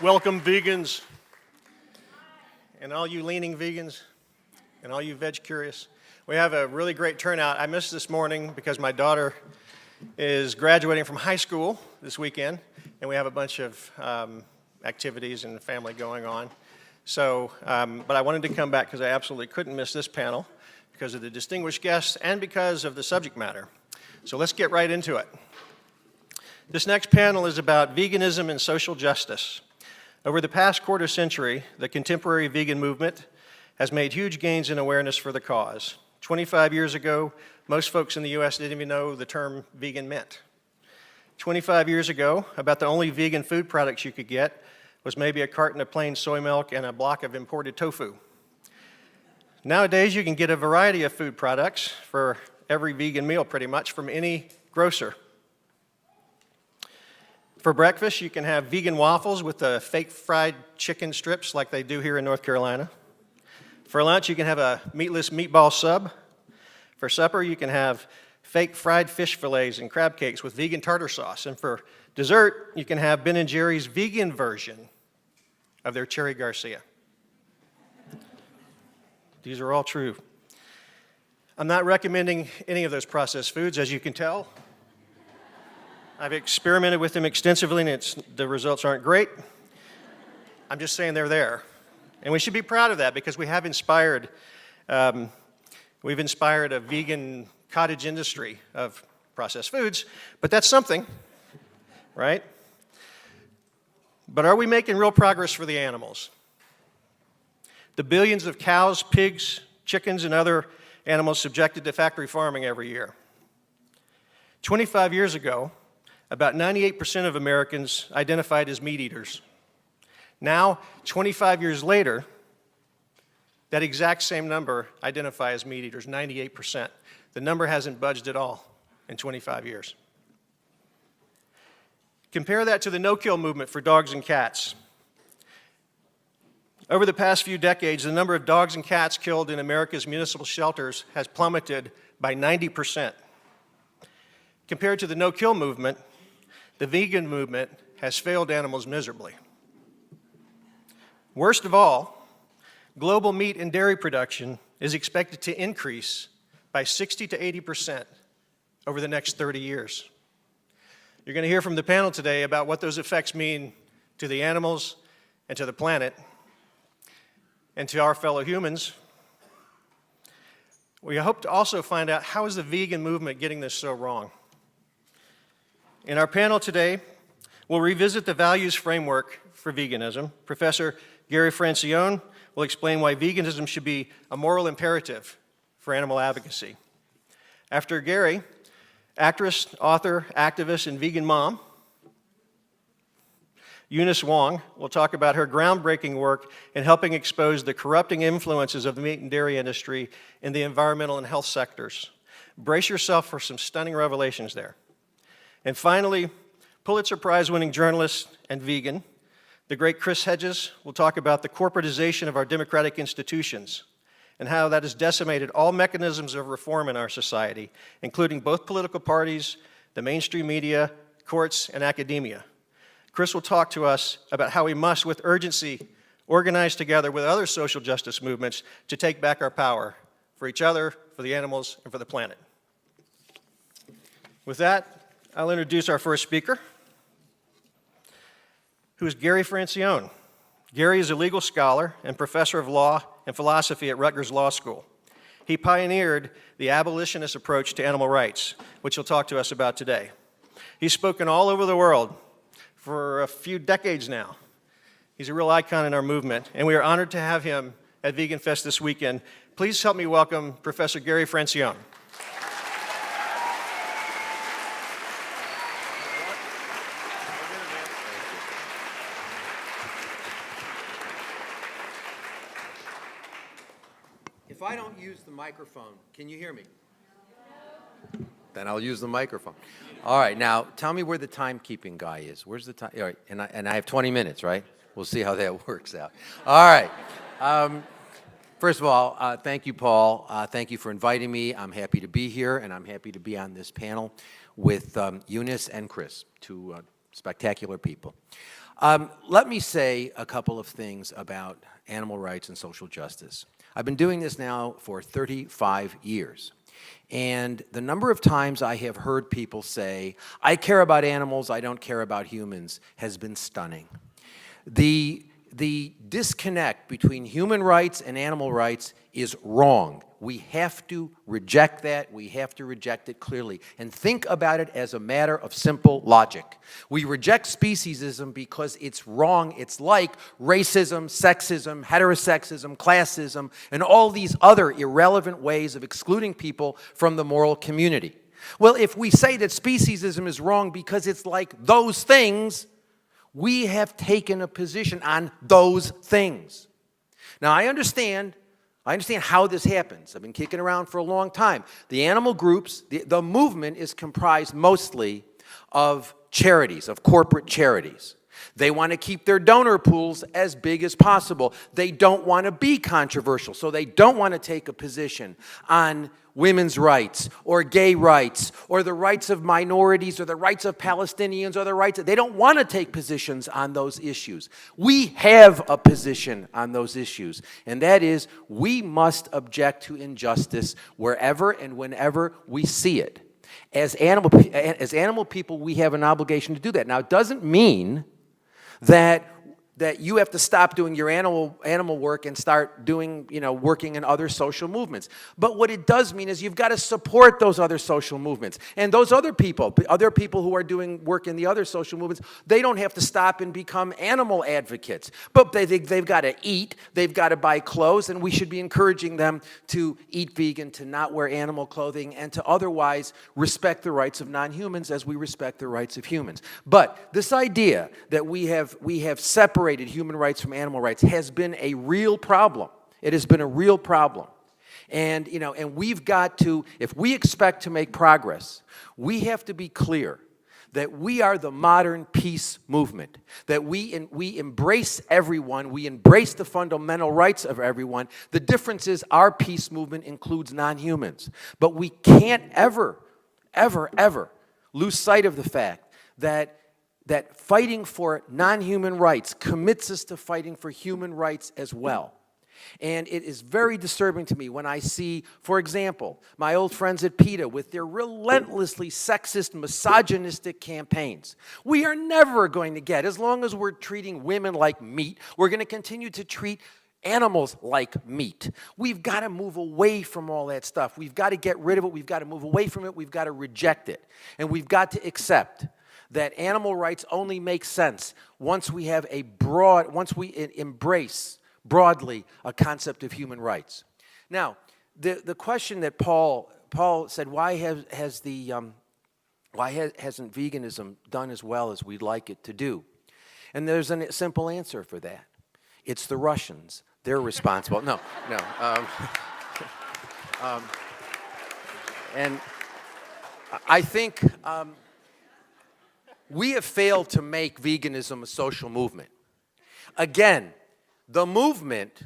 Welcome, vegans, and all you leaning vegans, and all you veg curious. We have a really great turnout. I missed this morning because my daughter is graduating from high school this weekend, and we have a bunch of activities and family going on. So, but I wanted to come back because I absolutely couldn't miss this panel because of the distinguished guests and because of the subject matter. So let's get right into it. This next panel is about veganism and social justice. Over the past quarter century, the contemporary vegan movement has made huge gains in awareness for the cause. 25 years ago, most folks in the US didn't even know the term vegan meant. 25 years ago, about the only vegan food products you could get was maybe a carton of plain soy milk and a block of imported tofu. Nowadays, you can get a variety of food products for every vegan meal pretty much from any grocer. For breakfast, you can have vegan waffles with the fake fried chicken strips like they do here in North Carolina. For lunch, you can have a meatless meatball sub. For supper, you can have fake fried fish fillets and crab cakes with vegan tartar sauce. And for dessert, you can have Ben & Jerry's vegan version of their Cherry Garcia. These are all true. I'm not recommending any of those processed foods, as you can tell. I've experimented with them extensively, and the results aren't great. I'm just saying they're there. And we should be proud of that because we have inspired, we've inspired a vegan cottage industry of processed foods, but that's something, right? But are we making real progress for the animals? The billions of cows, pigs, chickens, and other animals subjected to factory farming every year. 25 years ago, about 98% of Americans identified as meat eaters. Now, 25 years later, that exact same number identify as meat eaters, 98%. The number hasn't budged at all in 25 years. Compare that to the no-kill movement for dogs and cats. Over the past few decades, the number of dogs and cats killed in America's municipal shelters has plummeted by 90%. Compared to the no-kill movement, the vegan movement has failed animals miserably. Worst of all, global meat and dairy production is expected to increase by 60 to 80% over the next 30 years. You're going to hear from the panel today about what those effects mean to the animals and to the planet and to our fellow humans. We hope to also find out how is the vegan movement getting this so wrong. In our panel today, we'll revisit the values framework for veganism. Professor Gary Francione will explain why veganism should be a moral imperative for animal advocacy. After Gary, actress, author, activist, and vegan mom, Eunice Wong will talk about her groundbreaking work in helping expose the corrupting influences of the meat and dairy industry in the environmental and health sectors. Brace yourself for some stunning revelations there. And finally, Pulitzer Prize-winning journalist and vegan, the great Chris Hedges will talk about the corporatization of our democratic institutions and how that has decimated all mechanisms of reform in our society, including both political parties, the mainstream media, courts, and academia. Chris will talk to us about how we must, with urgency, organize together with other social justice movements to take back our power for each other, for the animals, and for the planet. With that, I'll introduce our first speaker, who is Gary Francione. Gary is a legal scholar and professor of law and philosophy at Rutgers Law School. He pioneered the abolitionist approach to animal rights, which he'll talk to us about today. He's spoken all over the world for a few decades now. He's a real icon in our movement, and we are honored to have him at VeganFest this weekend. Please help me welcome Professor Gary Francione. If I don't use the microphone, can you hear me? Then I'll use the microphone. All right, now tell me where the timekeeping guy is. Where's the time? All right, and I have 20 minutes, right? We'll see how that works out. All right. First of all, thank you, Paul. Thank you for inviting me. I'm happy to be here, and I'm happy to be on this panel with Eunice and Chris, two spectacular people. Let me say a couple of things about animal rights and social justice. I've been doing this now for 35 years. And the number of times I have heard people say, I care about animals, I don't care about humans, has been stunning. The disconnect between human rights and animal rights is wrong. We have to reject that. We have to reject it clearly and think about it as a matter of simple logic. We reject speciesism because it's wrong. It's like racism, sexism, heterosexism, classism, and all these other irrelevant ways of excluding people from the moral community. Well, if we say that speciesism is wrong because it's like those things, we have taken a position on those things. Now, I understand how this happens. I've been kicking around for a long time. The animal groups, the movement is comprised mostly of charities, of corporate charities. They want to keep their donor pools as big as possible. They don't want to be controversial, so they don't want to take a position on women's rights or gay rights or the rights of minorities or the rights of Palestinians or the rights. They don't want to take positions on those issues. We have a position on those issues, and that is we must object to injustice wherever and whenever we see it. As animal people, we have an obligation to do that. Now, it doesn't mean that you have to stop doing your animal work and start doing, working in other social movements. But what it does mean is you've got to support those other social movements. And those other people who are doing work in the other social movements, they don't have to stop and become animal advocates. But they've got to eat, they've got to buy clothes, and we should be encouraging them to eat vegan, to not wear animal clothing, and to otherwise respect the rights of non-humans as we respect the rights of humans. But this idea that we have separated human rights from animal rights has been a real problem. It has been a real problem. And, and we've got to, if we expect to make progress, we have to be clear that we are the modern peace movement, that we embrace everyone, we embrace the fundamental rights of everyone. The difference is our peace movement includes non-humans. But we can't ever, ever, ever lose sight of the fact that fighting for non-human rights commits us to fighting for human rights as well. And it is very disturbing to me when I see, for example, my old friends at PETA with their relentlessly sexist, misogynistic campaigns. We are never going to get, as long as we're treating women like meat, we're going to continue to treat animals like meat. We've got to move away from all that stuff. We've got to get rid of it. We've got to move away from it. We've got to reject it. And we've got to accept that animal rights only make sense once we embrace broadly a concept of human rights. Now, the question that Paul said, why hasn't veganism done as well as we'd like it to do? And there's a simple answer for that. It's the Russians. They're responsible. No. And I think we have failed to make veganism a social movement. Again, the movement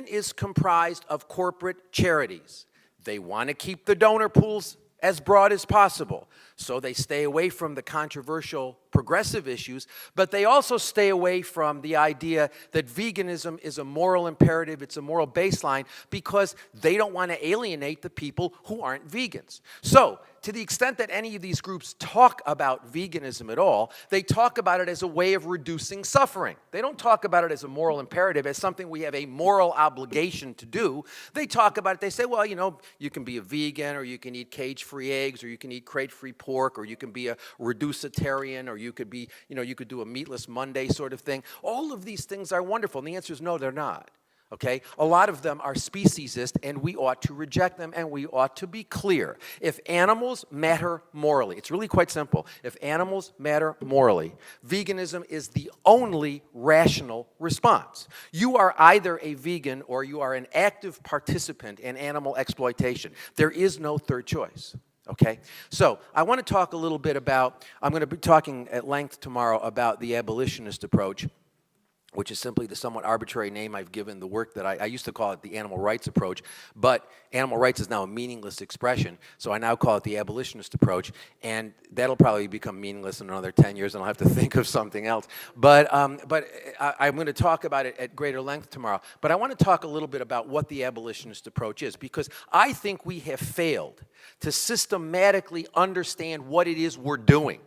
is comprised of corporate charities. They want to keep the donor pools as broad as possible, so they stay away from the controversial progressive issues, but they also stay away from the idea that veganism is a moral imperative, it's a moral baseline, because they don't want to alienate the people who aren't vegans. So, to the extent that any of these groups talk about veganism at all, they talk about it as a way of reducing suffering. They don't talk about it as a moral imperative, as something we have a moral obligation to do. They talk about it, they say, well, you can be a vegan, or you can eat cage-free eggs, or you can eat crate-free pork, or you can be a reducitarian, or you could be, you could do a meatless Monday sort of thing. All of these things are wonderful, and the answer is no, they're not. Okay? A lot of them are speciesist, and we ought to reject them, and we ought to be clear. If animals matter morally, it's really quite simple. If animals matter morally, veganism is the only rational response. You are either a vegan or you are an active participant in animal exploitation. There is no third choice. Okay? So I want to talk a little bit about, I'm going to be talking at length tomorrow about the abolitionist approach. which is simply the somewhat arbitrary name I've given the work that I used to call it the animal rights approach, but animal rights is now a meaningless expression, so I now call it the abolitionist approach, and that'll probably become meaningless in another 10 years, and I'll have to think of something else. But I'm going to talk about it at greater length tomorrow. But I want to talk a little bit about what the abolitionist approach is, because I think we have failed to systematically understand what it is we're doing.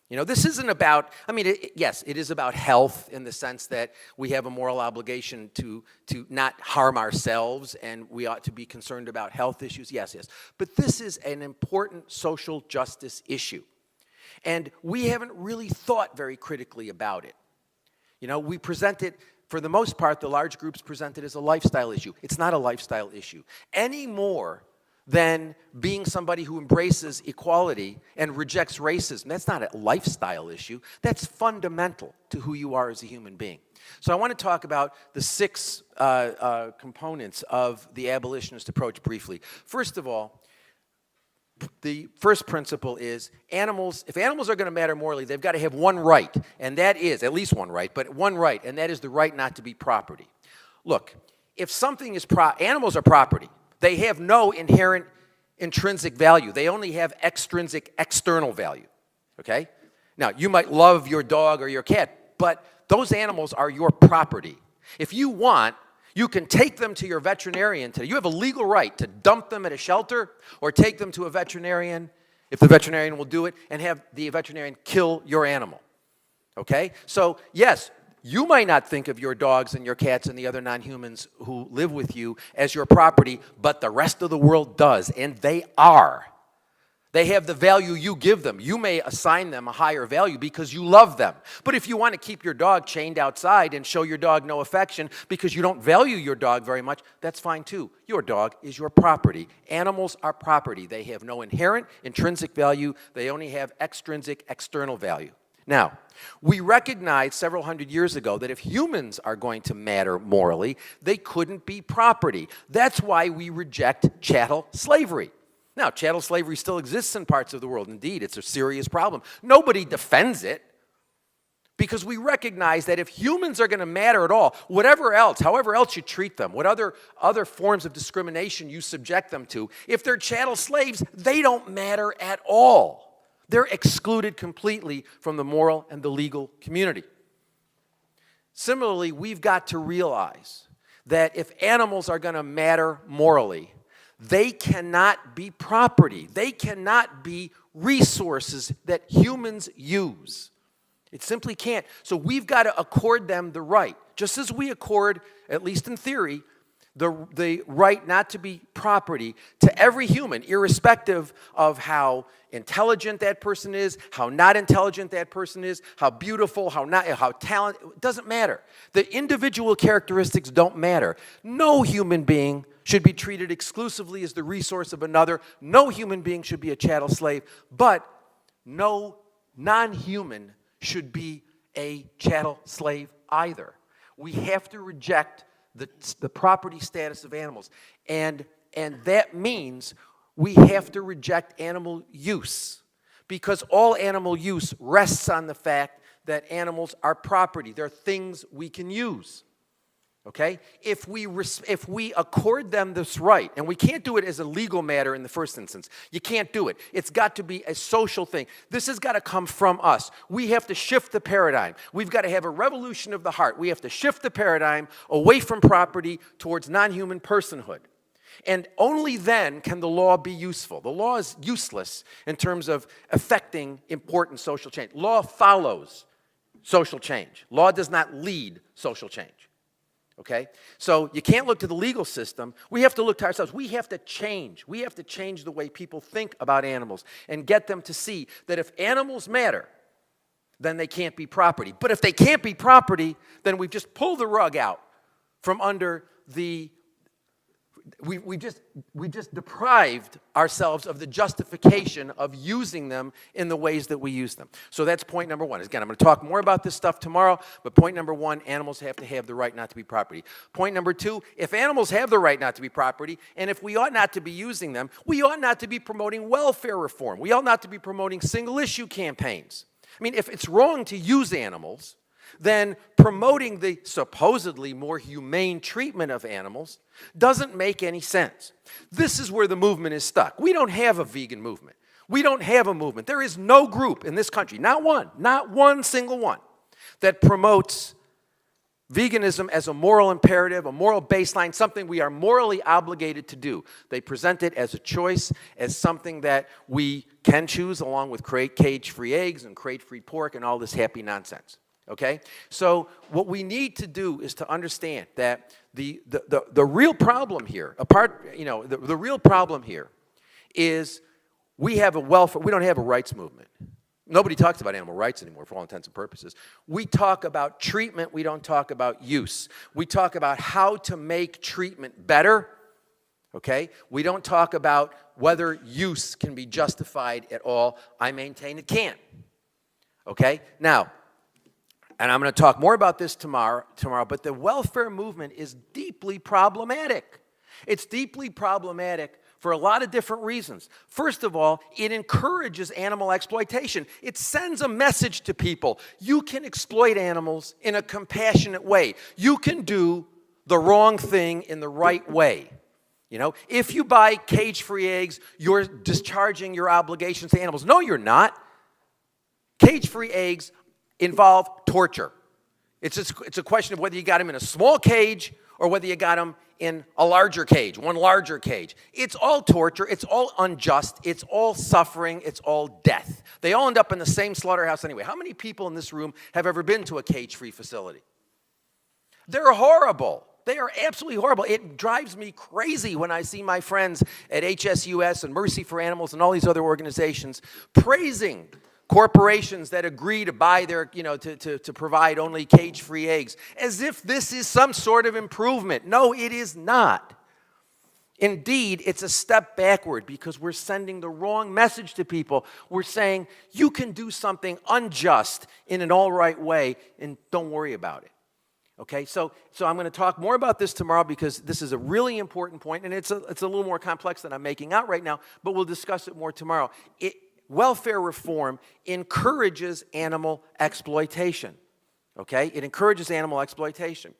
You know, this isn't about, I mean, yes, it is about health in the sense that we have a moral obligation to not harm ourselves, and we ought to be concerned about health issues, yes. But this is an important social justice issue, and we haven't really thought very critically about it. You know, we present it, for the most part, the large groups present it as a lifestyle issue. It's not a lifestyle issue any more than being somebody who embraces equality and rejects racism. That's not a lifestyle issue. That's fundamental to who you are as a human being. So I want to talk about the 6 components of the abolitionist approach briefly. First of all, the first principle is if animals are going to matter morally, they've got to have one right, and that is, at least one right, but one right, and that is the right not to be property. Look, if something is animals are property. They have no inherent intrinsic value. They only have extrinsic external value, okay? Now, you might love your dog or your cat, but those animals are your property. If you want, you can take them to your veterinarian today. You have a legal right to dump them at a shelter or take them to a veterinarian, if the veterinarian will do it, and have the veterinarian kill your animal, okay? So, yes, you might not think of your dogs and your cats and the other non-humans who live with you as your property, but the rest of the world does, and they are. They have the value you give them. You may assign them a higher value because you love them. But if you want to keep your dog chained outside and show your dog no affection because you don't value your dog very much, that's fine too. Your dog is your property. Animals are property. They have no inherent intrinsic value. They only have extrinsic external value. Now, we recognized several hundred years ago that if humans are going to matter morally, they couldn't be property. That's why we reject chattel slavery. Now, chattel slavery still exists in parts of the world. Indeed, it's a serious problem. Nobody defends it because we recognize that if humans are going to matter at all, whatever else, however else you treat them, what other forms of discrimination you subject them to, if they're chattel slaves, they don't matter at all. They're excluded completely from the moral and the legal community. Similarly, we've got to realize that if animals are going to matter morally, they cannot be property. They cannot be resources that humans use. It simply can't. So we've got to accord them the right, just as we accord, at least in theory, the right not to be property to every human, irrespective of how intelligent that person is, how not intelligent that person is, how beautiful, how talented, it doesn't matter. The individual characteristics don't matter. No human being should be treated exclusively as the resource of another. No human being should be a chattel slave, but no non-human should be a chattel slave either. We have to reject the property status of animals. And that means we have to reject animal use because all animal use rests on the fact that animals are property. They're things we can use. Okay? If we accord them this right, and we can't do it as a legal matter in the first instance. You can't do it. It's got to be a social thing. This has got to come from us. We have to shift the paradigm. We've got to have a revolution of the heart. We have to shift the paradigm away from property towards non-human personhood. And only then can the law be useful. The law is useless in terms of affecting important social change. Law follows social change. Law does not lead social change. Okay? So you can't look to the legal system. We have to look to ourselves. We have to change. We have to change the way people think about animals and get them to see that if animals matter, then they can't be property. But if they can't be property, then we've just pulled the rug out from under the... We just deprived ourselves of the justification of using them in the ways that we use them. So that's point number one. Again, I'm going to talk more about this stuff tomorrow, but point number one, animals have to have the right not to be property. Point number two, if animals have the right not to be property, and if we ought not to be using them, we ought not to be promoting welfare reform. We ought not to be promoting single-issue campaigns. I mean, if it's wrong to use animals, then promoting the supposedly more humane treatment of animals doesn't make any sense. This is where the movement is stuck. We don't have a vegan movement. We don't have a movement. There is no group in this country, not one single one, that promotes veganism as a moral imperative, a moral baseline, something we are morally obligated to do. They present it as a choice, as something that we can choose along with cage-free eggs and crate-free pork and all this happy nonsense. Okay? So what we need to do is to understand that the real problem here, the real problem here is we have we don't have a rights movement. Nobody talks about animal rights anymore for all intents and purposes. We talk about treatment, we don't talk about use. We talk about how to make treatment better, okay? We don't talk about whether use can be justified at all. I maintain it can't, okay? Now, and I'm going to talk more about this tomorrow, but the welfare movement is deeply problematic. It's deeply problematic for a lot of different reasons. First of all, it encourages animal exploitation. It sends a message to people. You can exploit animals in a compassionate way. You can do the wrong thing in the right way. You know, if you buy cage-free eggs, you're discharging your obligations to animals. No, you're not. Cage-free eggs involve torture. It's a question of whether you got them in a small cage or whether you got them in a larger cage, one larger cage. It's all torture, it's all unjust, it's all suffering, it's all death. They all end up in the same slaughterhouse anyway. How many people in this room have ever been to a cage-free facility? They're horrible. They are absolutely horrible. It drives me crazy when I see my friends at HSUS and Mercy for Animals and all these other organizations praising corporations that agree to buy their, to provide only cage-free eggs, as if this is some sort of improvement. No, it is not. Indeed, it's a step backward because we're sending the wrong message to people. We're saying, you can do something unjust in an all right way and don't worry about it. Okay, so I'm going to talk more about this tomorrow because this is a really important point, and it's a little more complex than I'm making out right now, but we'll discuss it more tomorrow. Welfare reform encourages animal exploitation, okay? It encourages animal exploitation.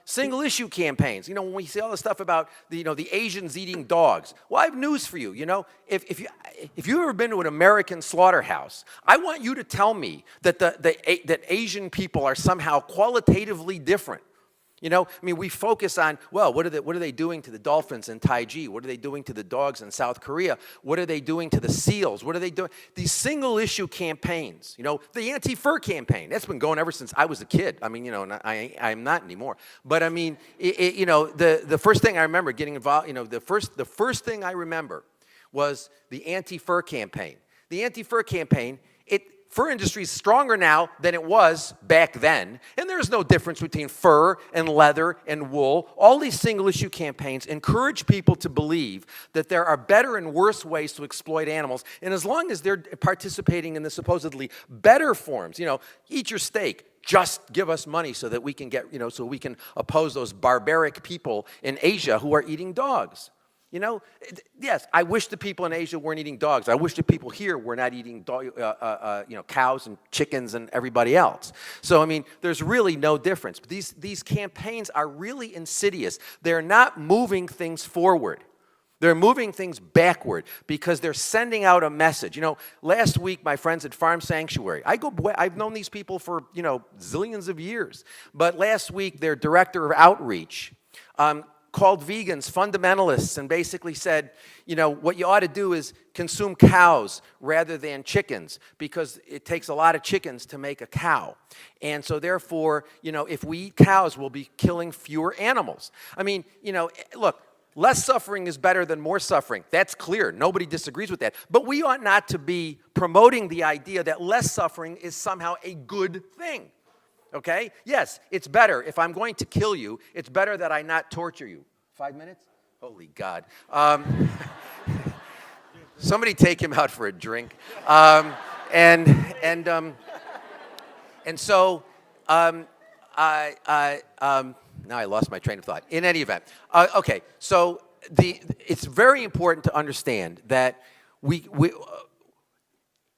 Single-issue campaigns. You know, when we see all this stuff about the Asians eating dogs, well, I have news for you. You know, if you've ever been to an American slaughterhouse, I want you to tell me that that Asian people are somehow qualitatively different. You know, I mean, we focus on, well, what are they doing to the dolphins in Taiji? What are they doing to the dogs in South Korea? What are they doing to the seals? What are they doing? These single-issue campaigns, the anti-fur campaign, that's been going ever since I was a kid. I mean, I'm not anymore. But I mean, the first thing I remember getting involved, the first thing I remember was the anti-fur campaign. The anti-fur campaign, fur industry is stronger now than it was back then, and there's no difference between fur and leather and wool. All these single-issue campaigns encourage people to believe that there are better and worse ways to exploit animals, and as long as they're participating in the supposedly better forms, eat your steak, just give us money so that we can get, so we can oppose those barbaric people in Asia who are eating dogs. Yes, I wish the people in Asia weren't eating dogs. I wish the people here were not eating cows and chickens and everybody else. So, I mean, there's really no difference. But these campaigns are really insidious. They're not moving things forward. They're moving things backward because they're sending out a message. Last week, my friends at Farm Sanctuary, I've known these people for, zillions of years. But last week, their director of outreach called vegans fundamentalists and basically said, what you ought to do is consume cows rather than chickens because it takes a lot of chickens to make a cow. And so therefore, if we eat cows, we'll be killing fewer animals. I mean, look, less suffering is better than more suffering. That's clear. Nobody disagrees with that. But we ought not to be promoting the idea that less suffering is somehow a good thing. Okay? Yes, it's better. If I'm going to kill you, it's better that I not torture you. 5 minutes? Holy God. Somebody take him out for a drink. So now I lost my train of thought. In any event, okay. So it's very important to understand that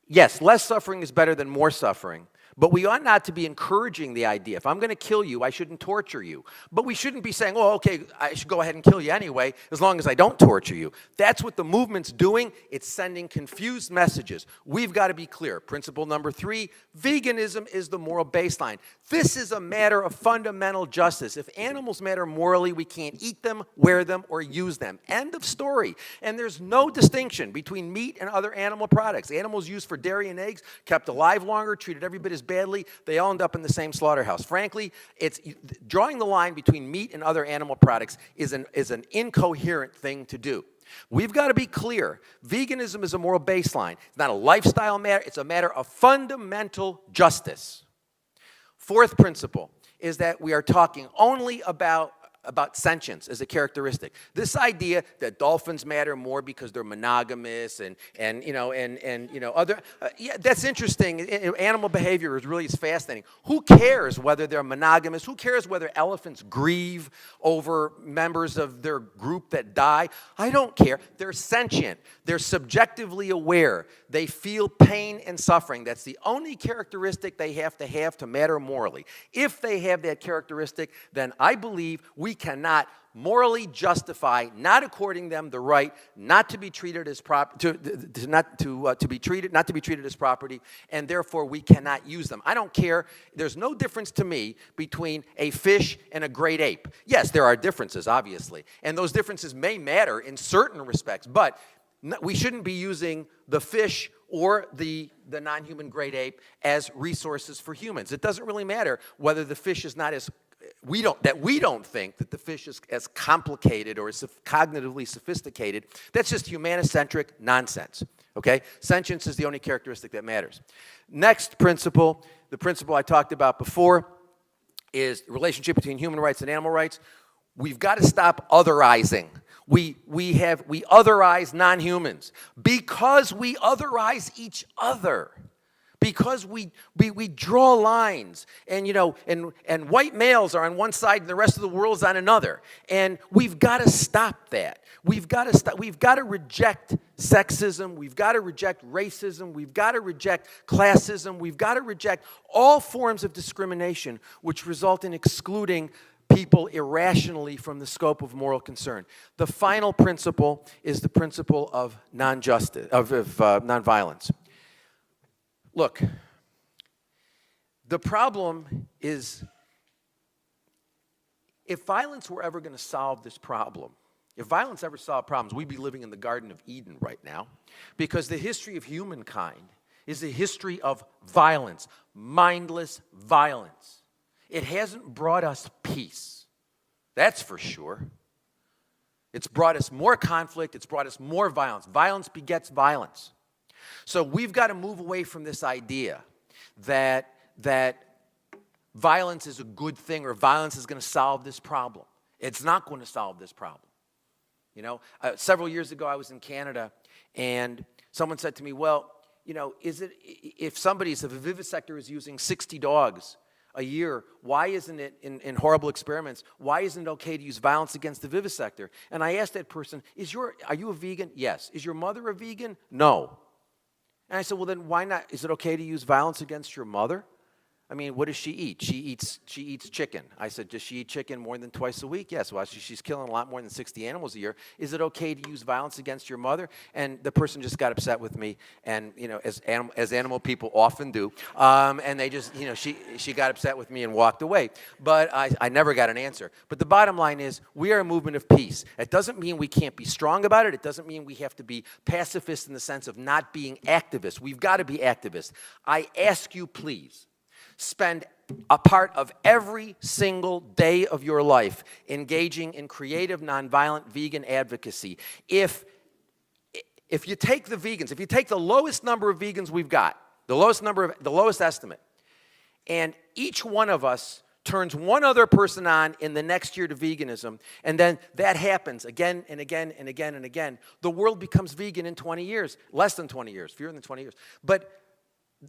yes, less suffering is better than more suffering. But we ought not to be encouraging the idea. If I'm going to kill you, I shouldn't torture you. But we shouldn't be saying, oh, okay, I should go ahead and kill you anyway, as long as I don't torture you. That's what the movement's doing. It's sending confused messages. We've got to be clear. Principle number 3, veganism is the moral baseline. This is a matter of fundamental justice. If animals matter morally, we can't eat them, wear them, or use them. End of story. And there's no distinction between meat and other animal products. Animals used for dairy and eggs, kept alive longer, treated every bit as badly, they all end up in the same slaughterhouse. Frankly, it's drawing the line between meat and other animal products is an incoherent thing to do. We've got to be clear. Veganism is a moral baseline. It's not a lifestyle matter. It's a matter of fundamental justice. Fourth principle is that we are talking only about sentience as a characteristic. This idea that dolphins matter more because they're monogamous and other yeah, that's interesting. Animal behavior is fascinating. Who cares whether they're monogamous? Who cares whether elephants grieve over members of their group that die? I don't care. They're sentient. They're subjectively aware. They feel pain and suffering. That's the only characteristic they have to matter morally. If they have that characteristic, then I believe we cannot morally justify not according them the right not to be treated as not to be treated as property, and therefore we cannot use them. I don't care. There's no difference to me between a fish and a great ape. Yes, there are differences, obviously, and those differences may matter in certain respects, but we shouldn't be using the fish or the non-human great ape as resources for humans. It doesn't really matter whether the fish is not as we don't think that the fish is as complicated or as cognitively sophisticated. That's just humanocentric nonsense, okay? Sentience is the only characteristic that matters. Next principle, the principle I talked about before, is the relationship between human rights and animal rights. We've got to stop otherizing. We otherize non-humans because we otherize each other. Because we draw lines, and and white males are on one side and the rest of the world's on another, and we've got to stop that. We've got to reject sexism. We've got to reject racism. We've got to reject classism. We've got to reject all forms of discrimination which result in excluding people irrationally from the scope of moral concern. The final principle is the principle of nonviolence. Look, the problem is, if violence were ever going to solve this problem, if violence ever solved problems, we'd be living in the Garden of Eden right now, because the history of humankind is a history of violence, mindless violence. It hasn't brought us peace, that's for sure. It's brought us more conflict, it's brought us more violence. Violence begets violence. So we've got to move away from this idea that violence is a good thing or violence is going to solve this problem. It's not going to solve this problem. Several years ago I was in Canada, and someone said to me, well, if a vivisector is using 60 dogs a year, why isn't it, in horrible experiments, why isn't it okay to use violence against the vivisector? And I asked that person, are you a vegan? Yes. Is your mother a vegan? No. And I said, well, then why not? Is it okay to use violence against your mother? I mean, what does she eat? She eats chicken. I said, does she eat chicken more than twice a week? Yes. Well, she's killing a lot more than 60 animals a year. Is it okay to use violence against your mother? And the person just got upset with me, and as animal people often do, and they just, she got upset with me and walked away. But I never got an answer. But the bottom line is, we are a movement of peace. It doesn't mean we can't be strong about it. It doesn't mean we have to be pacifist in the sense of not being activists. We've got to be activists. I ask you, please, spend a part of every single day of your life engaging in creative, nonviolent vegan advocacy. If you take the vegans, if you take the lowest number of vegans we've got, the lowest estimate, and each one of us turns one other person on in the next year to veganism, and then that happens again and again and again and again, the world becomes vegan in 20 years, less than 20 years, fewer than 20 years. But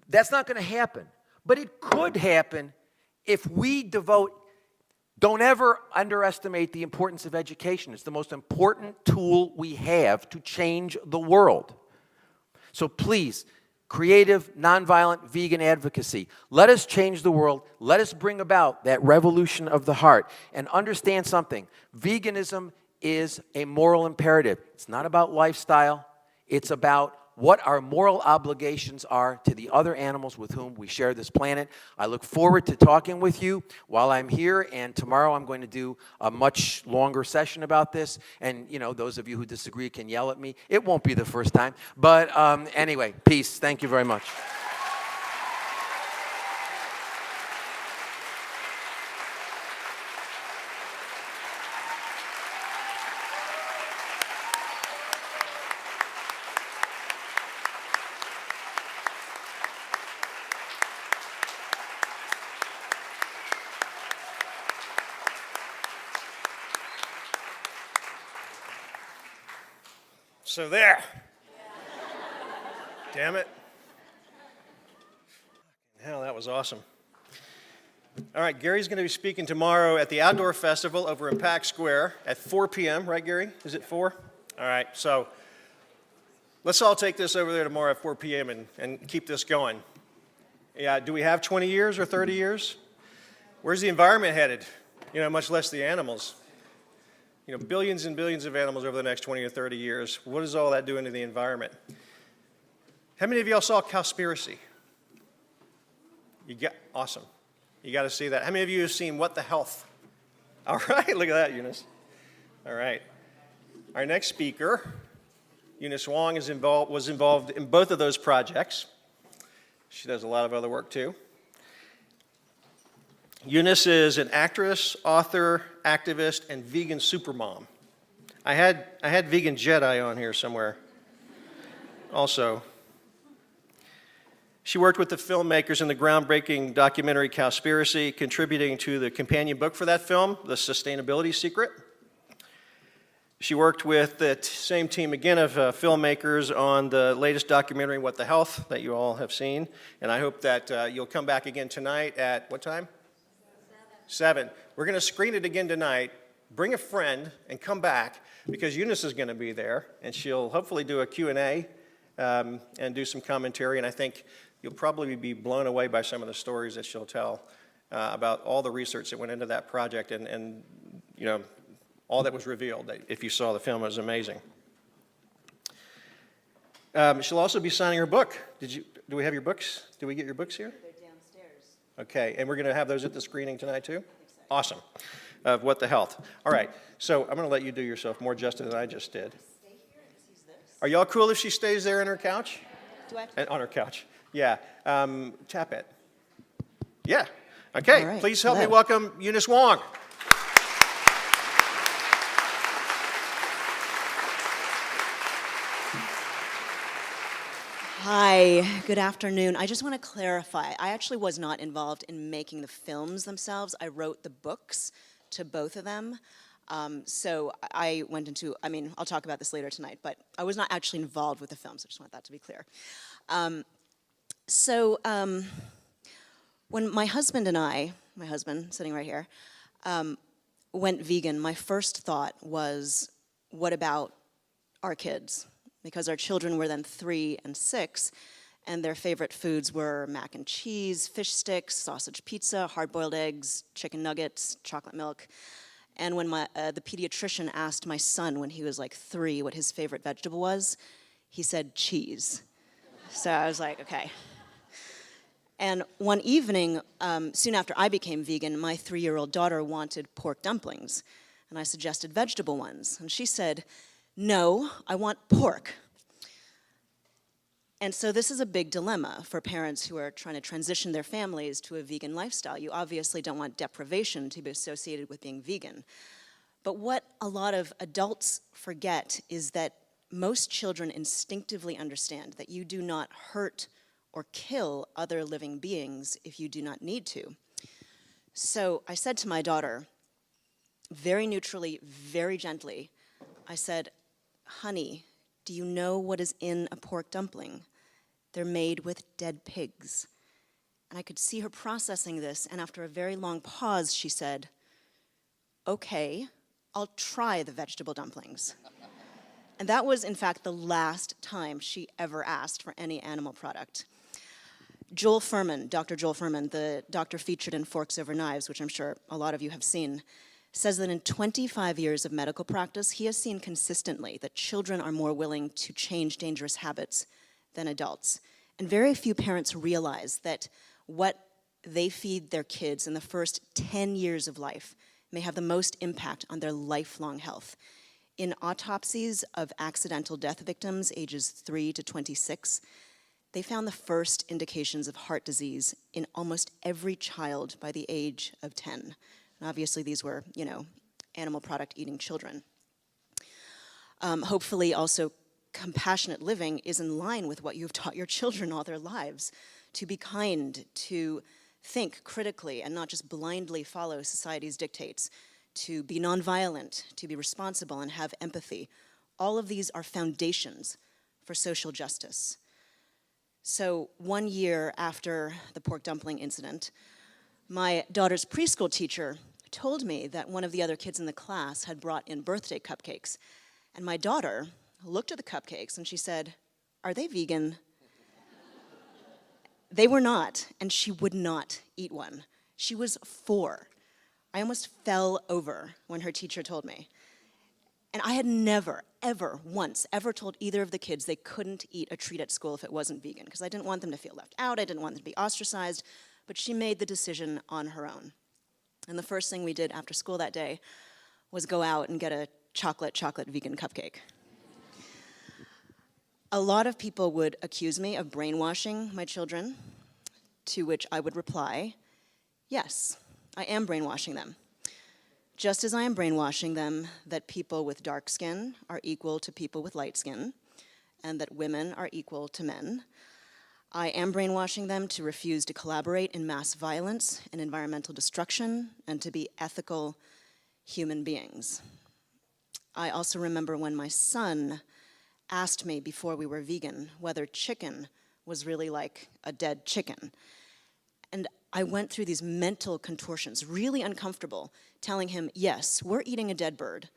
that's not going to happen. But it could happen if we don't ever underestimate the importance of education. It's the most important tool we have to change the world. So please, creative, nonviolent vegan advocacy. Let us change the world. Let us bring about that revolution of the heart. And understand something. Veganism is a moral imperative. It's not about lifestyle. It's about what our moral obligations are to the other animals with whom we share this planet. I look forward to talking with you while I'm here, and tomorrow I'm going to do a much longer session about this. And, you know, those of you who disagree can yell at me. It won't be the first time. But anyway, peace. Thank you very much. So there. Damn it. Hell, that was awesome. All right, Gary's going to be speaking tomorrow at the Outdoor Festival over in Pack Square at 4 p.m., right, Gary? Is it 4? All right, so let's all take this over there tomorrow at 4 p.m. and keep this going. Yeah, do we have 20 years or 30 years? Where's the environment headed? You know, much less the animals. You know, billions and billions of animals over the next 20 or 30 years. What is all that doing to the environment? How many of y'all saw Cowspiracy? Awesome. You got to see that. How many of you have seen What the Health? All right, look at that, Eunice. All right. Our next speaker, Eunice Wong, was involved in both of those projects. She does a lot of other work too. Eunice is an actress, author, activist, and vegan supermom. I had Vegan Jedi on here somewhere also. She worked with the filmmakers in the groundbreaking documentary Cowspiracy, contributing to the companion book for that film, The Sustainability Secret. She worked with the same team again of filmmakers on the latest documentary, What the Health, that you all have seen. And I hope that you'll come back again tonight at what time? 7. We're going to screen it again tonight. Bring a friend and come back because Eunice is going to be there, and she'll hopefully do a Q&A and do some commentary. And I think you'll probably be blown away by some of the stories that she'll tell about all the research that went into that project and you know, all that was revealed. If you saw the film, it was amazing. She'll also be signing her book. Do we have your books? Did we get your books here? Okay, and we're going to have those at the screening tonight too? So. Awesome. Of What the Health. All right, so I'm going to let you do yourself more justice than I just did. Stay here and use this. Are y'all cool if she stays there on her couch? Do I have to? On her couch, yeah. Tap it. Yeah. Okay, All right. Please help me Hello. welcome Eunice Wong. Hi, good afternoon. I just want to clarify. I actually was not involved in making the films themselves. I wrote the books to both of them. So I went into, I'll talk about this later tonight, but I was not actually involved with the films. I just want that to be clear. When my husband and I, my husband sitting right here, went vegan, my first thought was, what about our kids? Because our children were then 3 and 6, and their favorite foods were mac and cheese, fish sticks, sausage pizza, hard-boiled eggs, chicken nuggets, chocolate milk. And when the pediatrician asked my son when he was like 3 what his favorite vegetable was, he said cheese. So I was like, okay. And one evening, soon after I became vegan, my 3-year-old daughter wanted pork dumplings, and I suggested vegetable ones. And she said, no, I want pork. And so this is a big dilemma for parents who are trying to transition their families to a vegan lifestyle. You obviously don't want deprivation to be associated with being vegan. But what a lot of adults forget is that most children instinctively understand that you do not hurt or kill other living beings if you do not need to. So I said to my daughter, very neutrally, very gently, I said, honey, do you know what is in a pork dumpling? They're made with dead pigs. And I could see her processing this, and after a very long pause, she said, okay, I'll try the vegetable dumplings. And that was, in fact, the last time she ever asked for any animal product. Joel Furman, Dr. Joel Furman, the doctor featured in Forks Over Knives, which I'm sure a lot of you have seen, says that in 25 years of medical practice, he has seen consistently that children are more willing to change dangerous habits than adults. And very few parents realize that what they feed their kids in the first 10 years of life may have the most impact on their lifelong health. In autopsies of accidental death victims ages 3 to 26, they found the first indications of heart disease in almost every child by the age of 10. And obviously these were, animal product eating children. Hopefully also compassionate living is in line with what you've taught your children all their lives. To be kind, to think critically and not just blindly follow society's dictates, to be nonviolent, to be responsible and have empathy. All of these are foundations for social justice. So 1 year after the pork dumpling incident, my daughter's preschool teacher told me that one of the other kids in the class had brought in birthday cupcakes. And my daughter looked at the cupcakes and she said, "Are they vegan?" They were not, and she would not eat one. She was 4. I almost fell over when her teacher told me. And I had never, ever, once, ever told either of the kids they couldn't eat a treat at school if it wasn't vegan, because I didn't want them to feel left out, I didn't want them to be ostracized, but she made the decision on her own. And the first thing we did after school that day was go out and get a chocolate vegan cupcake. A lot of people would accuse me of brainwashing my children, to which I would reply, yes, I am brainwashing them. Just as I am brainwashing them that people with dark skin are equal to people with light skin, and that women are equal to men, I am brainwashing them to refuse to collaborate in mass violence and environmental destruction, and to be ethical human beings. I also remember when my son asked me before we were vegan whether chicken was really like a dead chicken. And I went through these mental contortions, really uncomfortable, telling him, yes, we're eating a dead bird,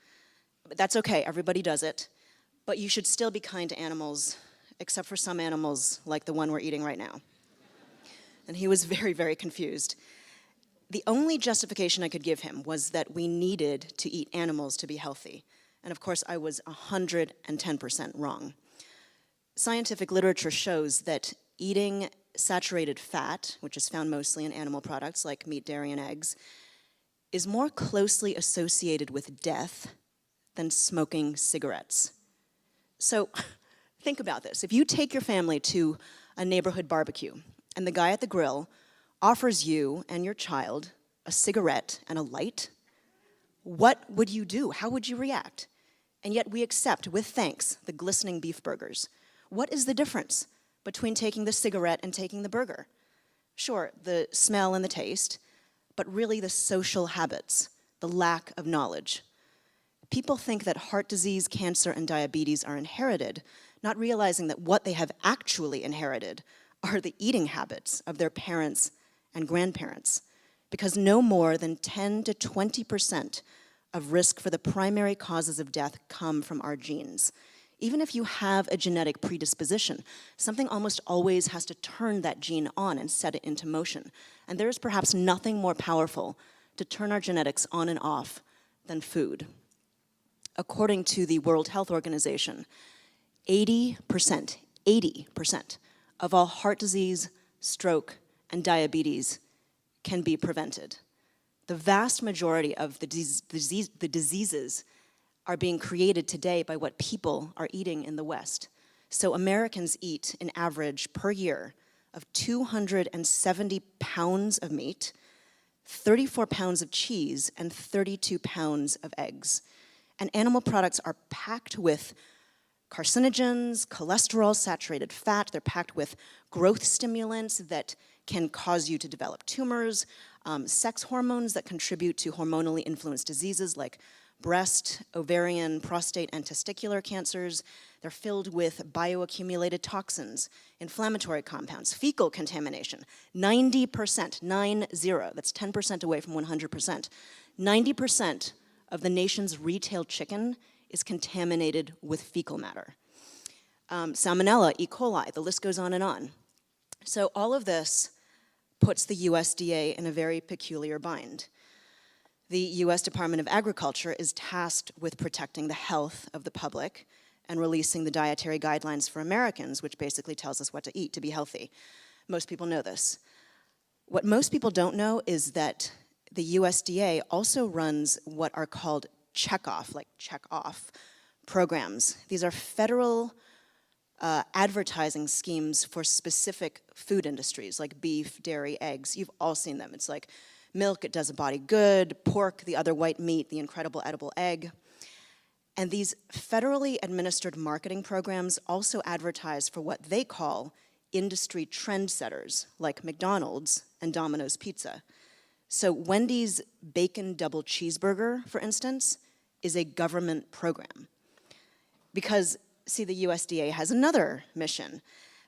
but that's okay, everybody does it, but you should still be kind to animals, except for some animals like the one we're eating right now. And he was very, very confused. The only justification I could give him was that we needed to eat animals to be healthy. And of course, I was 110% wrong. Scientific literature shows that eating saturated fat, which is found mostly in animal products like meat, dairy, and eggs, is more closely associated with death than smoking cigarettes. So think about this. If you take your family to a neighborhood barbecue and the guy at the grill offers you and your child a cigarette and a light, what would you do? How would you react? And yet we accept, with thanks, the glistening beef burgers. What is the difference between taking the cigarette and taking the burger? Sure, the smell and the taste, but really the social habits, the lack of knowledge. People think that heart disease, cancer, and diabetes are inherited, not realizing that what they have actually inherited are the eating habits of their parents and grandparents, because no more than 10 to 20% of risk for the primary causes of death come from our genes. Even if you have a genetic predisposition, something almost always has to turn that gene on and set it into motion. And there is perhaps nothing more powerful to turn our genetics on and off than food. According to the World Health Organization, 80% of all heart disease, stroke, and diabetes can be prevented. The vast majority of the diseases are being created today by what people are eating in the West. So Americans eat an average per year of 270 pounds of meat, 34 pounds of cheese, and 32 pounds of eggs. And animal products are packed with carcinogens, cholesterol, saturated fat. They're packed with growth stimulants that can cause you to develop tumors, sex hormones that contribute to hormonally influenced diseases like breast, ovarian, prostate, and testicular cancers. They're filled with bioaccumulated toxins, inflammatory compounds, fecal contamination, 90%, 90, that's 10% away from 100%. 90% of the nation's retail chicken is contaminated with fecal matter. Salmonella, E. coli, the list goes on and on. So all of this puts the USDA in a very peculiar bind. The US Department of Agriculture is tasked with protecting the health of the public and releasing the dietary guidelines for Americans, which basically tells us what to eat to be healthy. Most people know this. What most people don't know is that the USDA also runs what are called check-off, like check-off programs. These are federal advertising schemes for specific food industries like beef, dairy, eggs. You've all seen them. It's like milk, it does a body good, pork, the other white meat, the incredible edible egg. And these federally administered marketing programs also advertise for what they call industry trendsetters, like McDonald's and Domino's Pizza. So Wendy's Bacon Double Cheeseburger, for instance, is a government program. Because, see, the USDA has another mission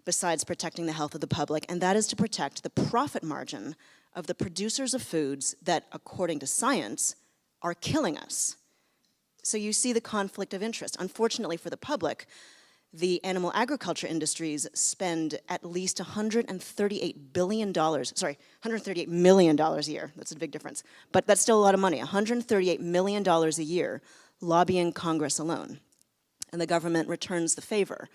besides protecting the health of the public, and that is to protect the profit margin of the producers of foods that, according to science, are killing us. So you see the conflict of interest. Unfortunately for the public, the animal agriculture industries spend at least $138 million a year. That's a big difference. But that's still a lot of money, $138 million a year lobbying Congress alone. And the government returns the favor.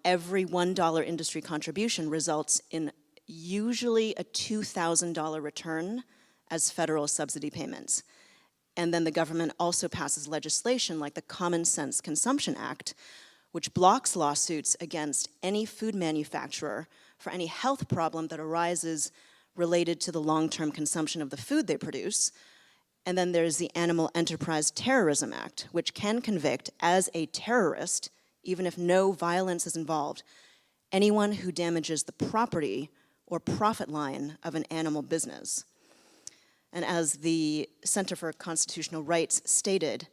Every $1 industry contribution results in usually a $2,000 return as federal subsidy payments. And then the government also passes legislation like the Common Sense Consumption Act, which blocks lawsuits against any food manufacturer for any health problem that arises related to the long-term consumption of the food they produce. And then there's the Animal Enterprise Terrorism Act, which can convict as a terrorist, even if no violence is involved, anyone who damages the property or profit line of an animal business. And as the Center for Constitutional Rights stated,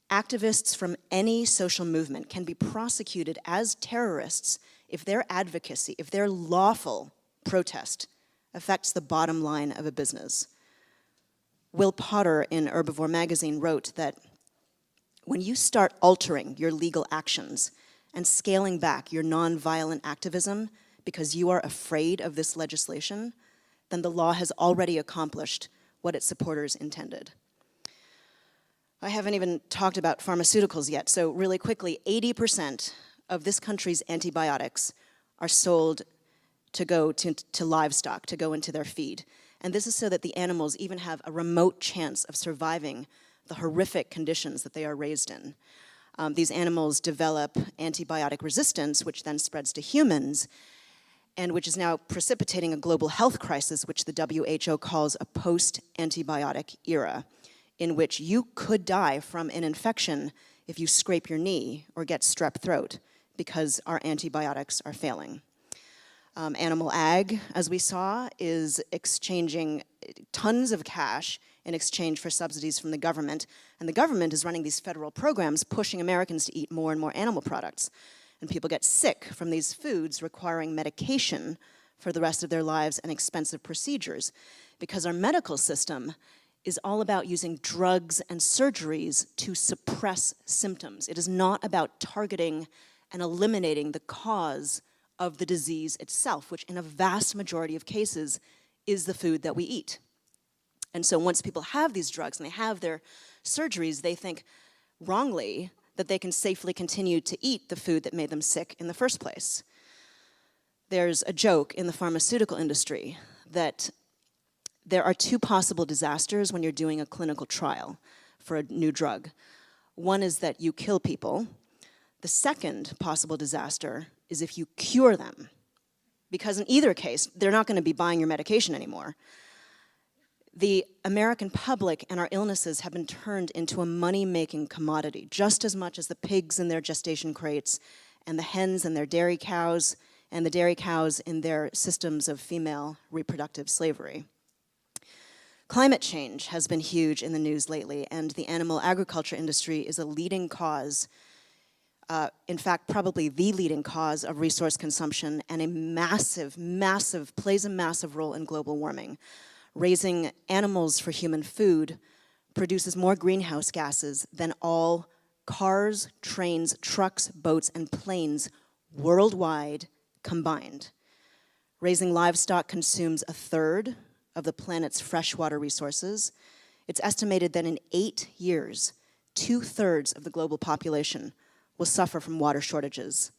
activists from any social movement can be prosecuted as terrorists if their advocacy, if their lawful protest affects the bottom line of a business. Will Potter in Herbivore magazine wrote that when you start altering your legal actions and scaling back your nonviolent activism because you are afraid of this legislation, then the law has already accomplished what its supporters intended. I haven't even talked about pharmaceuticals yet, so really quickly, 80% of this country's antibiotics are sold to go to livestock, to go into their feed. And this is so that the animals even have a remote chance of surviving the horrific conditions that they are raised in. These animals develop antibiotic resistance, which then spreads to humans, and which is now precipitating a global health crisis, which the WHO calls a post-antibiotic era, in which you could die from an infection if you scrape your knee or get strep throat because our antibiotics are failing. Animal ag, as we saw, is exchanging tons of cash in exchange for subsidies from the government, and the government is running these federal programs pushing Americans to eat more and more animal products. And people get sick from these foods requiring medication for the rest of their lives and expensive procedures, because our medical system is all about using drugs and surgeries to suppress symptoms. It is not about targeting and eliminating the cause of the disease itself, which in a vast majority of cases is the food that we eat. And so once people have these drugs and they have their surgeries, they think wrongly that they can safely continue to eat the food that made them sick in the first place. There's a joke in the pharmaceutical industry that there are two possible disasters when you're doing a clinical trial for a new drug. One is that you kill people. The second possible disaster is if you cure them, because in either case, they're not going to be buying your medication anymore. The American public and our illnesses have been turned into a money-making commodity, just as much as the pigs in their gestation crates, and the hens in their dairy cows, and the dairy cows in their systems of female reproductive slavery. Climate change has been huge in the news lately, and the animal agriculture industry is a leading cause, in fact, probably the leading cause of resource consumption, and plays a massive role in global warming. Raising animals for human food produces more greenhouse gases than all cars, trains, trucks, boats, and planes worldwide combined. Raising livestock consumes a third of the planet's freshwater resources. It's estimated that in 8 years, 2/3 of the global population will suffer from water shortages.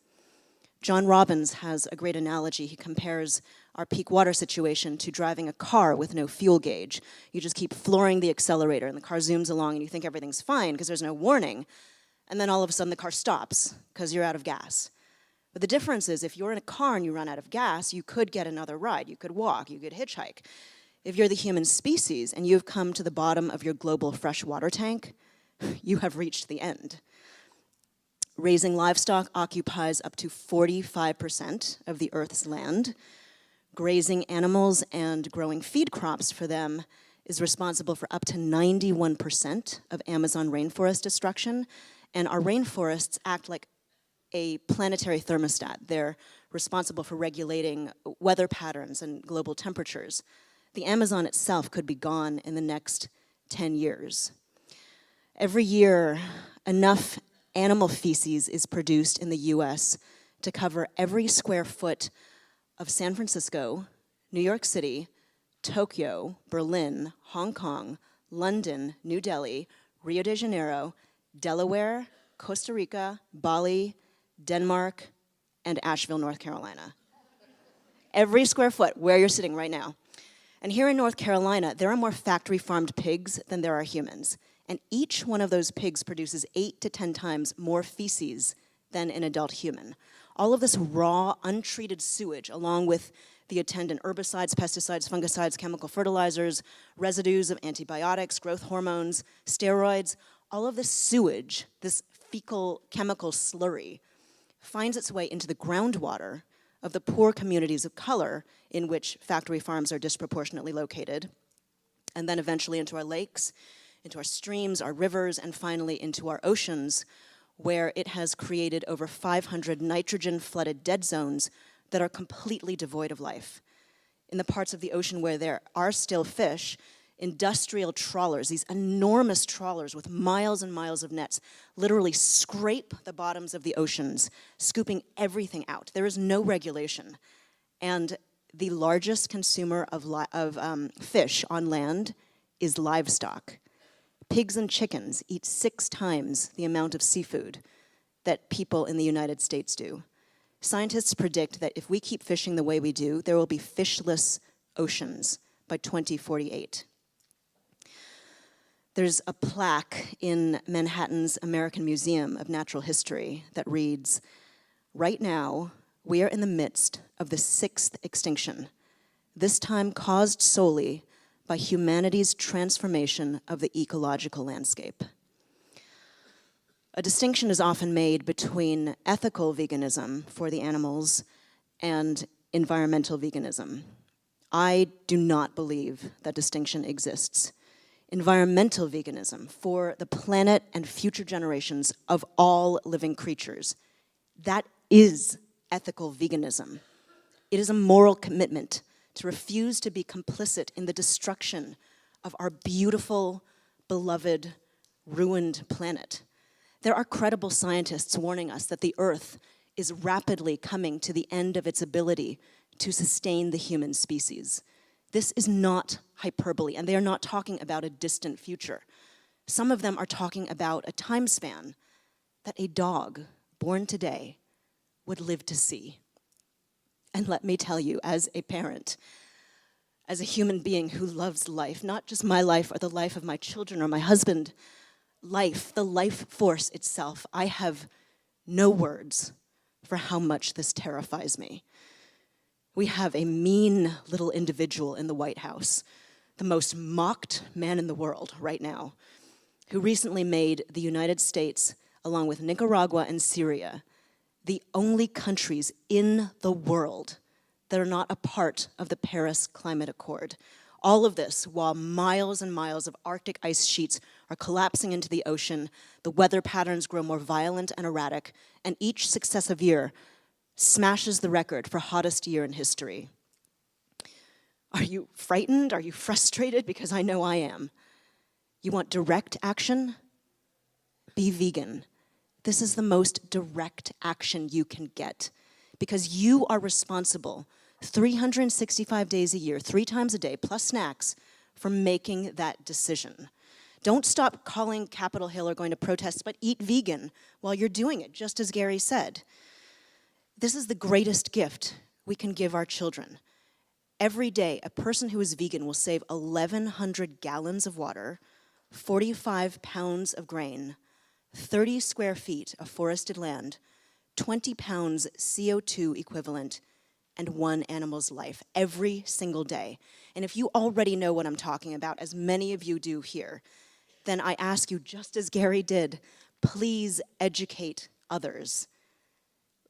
John Robbins has a great analogy. He compares our peak water situation to driving a car with no fuel gauge. You just keep flooring the accelerator and the car zooms along and you think everything's fine because there's no warning. And then all of a sudden the car stops because you're out of gas. But the difference is if you're in a car and you run out of gas, you could get another ride. You could walk, you could hitchhike. If you're the human species and you've come to the bottom of your global fresh water tank, you have reached the end. Raising livestock occupies up to 45% of the Earth's land. Grazing animals and growing feed crops for them is responsible for up to 91% of Amazon rainforest destruction. And our rainforests act like a planetary thermostat. They're responsible for regulating weather patterns and global temperatures. The Amazon itself could be gone in the next 10 years. Every year, enough animal feces is produced in the US to cover every square foot of San Francisco, New York City, Tokyo, Berlin, Hong Kong, London, New Delhi, Rio de Janeiro, Delaware, Costa Rica, Bali, Denmark, and Asheville, North Carolina. Every square foot where you're sitting right now. And here in North Carolina, there are more factory farmed pigs than there are humans. And each one of those pigs produces 8 to 10 times more feces than an adult human. All of this raw, untreated sewage, along with the attendant herbicides, pesticides, fungicides, chemical fertilizers, residues of antibiotics, growth hormones, steroids, all of this sewage, this fecal chemical slurry, finds its way into the groundwater of the poor communities of color in which factory farms are disproportionately located, and then eventually into our lakes, into our streams, our rivers, and finally into our oceans, where it has created over 500 nitrogen-flooded dead zones that are completely devoid of life. In the parts of the ocean where there are still fish, industrial trawlers, these enormous trawlers with miles and miles of nets, literally scrape the bottoms of the oceans, scooping everything out. There is no regulation. And the largest consumer of fish on land is livestock. Pigs and chickens eat 6 times the amount of seafood that people in the United States do. Scientists predict that if we keep fishing the way we do, there will be fishless oceans by 2048. There's a plaque in Manhattan's American Museum of Natural History that reads, "Right now, we are in the midst of the 6th extinction, this time caused solely by humanity's transformation of the ecological landscape." A distinction is often made between ethical veganism for the animals and environmental veganism. I do not believe that distinction exists. Environmental veganism for the planet and future generations of all living creatures, that is ethical veganism. It is a moral commitment to refuse to be complicit in the destruction of our beautiful, beloved, ruined planet. There are credible scientists warning us that the Earth is rapidly coming to the end of its ability to sustain the human species. This is not hyperbole, and they are not talking about a distant future. Some of them are talking about a time span that a dog born today would live to see. And let me tell you, as a parent, as a human being who loves life, not just my life or the life of my children or my husband, life, the life force itself, I have no words for how much this terrifies me. We have a mean little individual in the White House, the most mocked man in the world right now, who recently made the United States, along with Nicaragua and Syria, the only countries in the world that are not a part of the Paris Climate Accord. All of this while miles and miles of Arctic ice sheets are collapsing into the ocean, the weather patterns grow more violent and erratic, and each successive year smashes the record for hottest year in history. Are you frightened? Are you frustrated? Because I know I am. You want direct action? Be vegan. This is the most direct action you can get because you are responsible 365 days a year, 3 times a day, plus snacks, for making that decision. Don't stop calling Capitol Hill or going to protests, but eat vegan while you're doing it, just as Gary said. This is the greatest gift we can give our children. Every day, a person who is vegan will save 1,100 gallons of water, 45 pounds of grain, 30 square feet of forested land, 20 pounds CO2 equivalent, and 1 animal's life every single day. And if you already know what I'm talking about, as many of you do here, then I ask you, just as Gary did, please educate others.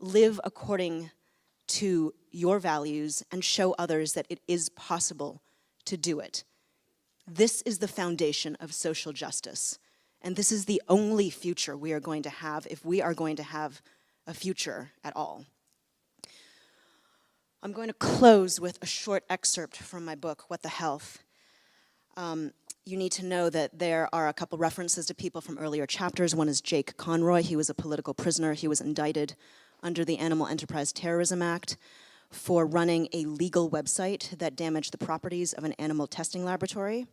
Live according to your values and show others that it is possible to do it. This is the foundation of social justice. And this is the only future we are going to have if we are going to have a future at all. I'm going to close with a short excerpt from my book, What the Health. You need to know that there are a couple references to people from earlier chapters. One is Jake Conroy. He was a political prisoner. He was indicted under the Animal Enterprise Terrorism Act for running a legal website that damaged the properties of an animal testing laboratory.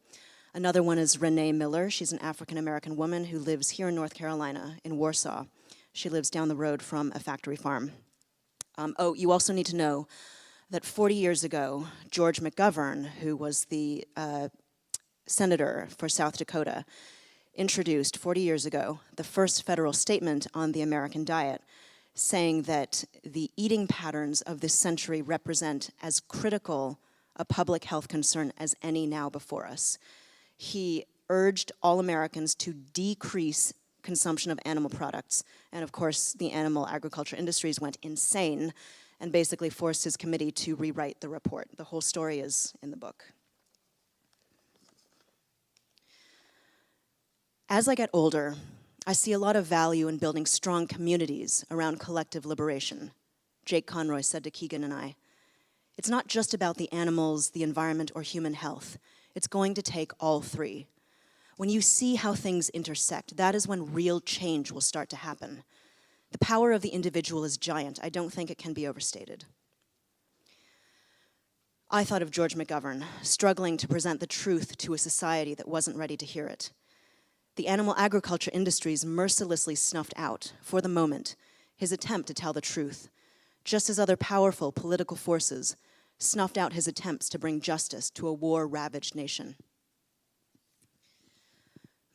Another one is Renee Miller. She's an African-American woman who lives here in North Carolina, in Warsaw. She lives down the road from a factory farm. You also need to know that 40 years ago, George McGovern, who was the senator for South Dakota, introduced 40 years ago the first federal statement on the American diet, saying that the eating patterns of this century represent as critical a public health concern as any now before us. He urged all Americans to decrease consumption of animal products, and of course the animal agriculture industries went insane and basically forced his committee to rewrite the report. The whole story is in the book. As I get older, I see a lot of value in building strong communities around collective liberation. Jake Conroy said to Keegan and I, it's not just about the animals, the environment, or human health. It's going to take all three. When you see how things intersect, that is when real change will start to happen. The power of the individual is giant. I don't think it can be overstated. I thought of George McGovern, struggling to present the truth to a society that wasn't ready to hear it. The animal agriculture industries mercilessly snuffed out, for the moment, his attempt to tell the truth, just as other powerful political forces snuffed out his attempts to bring justice to a war-ravaged nation.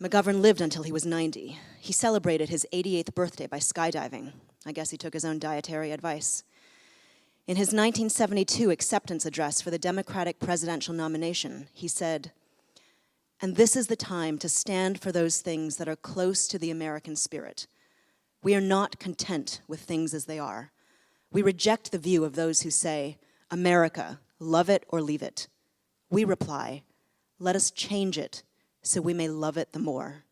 McGovern lived until he was 90. He celebrated his 88th birthday by skydiving. I guess he took his own dietary advice. In his 1972 acceptance address for the Democratic presidential nomination, he said, "And this is the time to stand for those things that are close to the American spirit. We are not content with things as they are. We reject the view of those who say, 'America, love it or leave it.' We reply, 'Let us change it so we may love it the more.'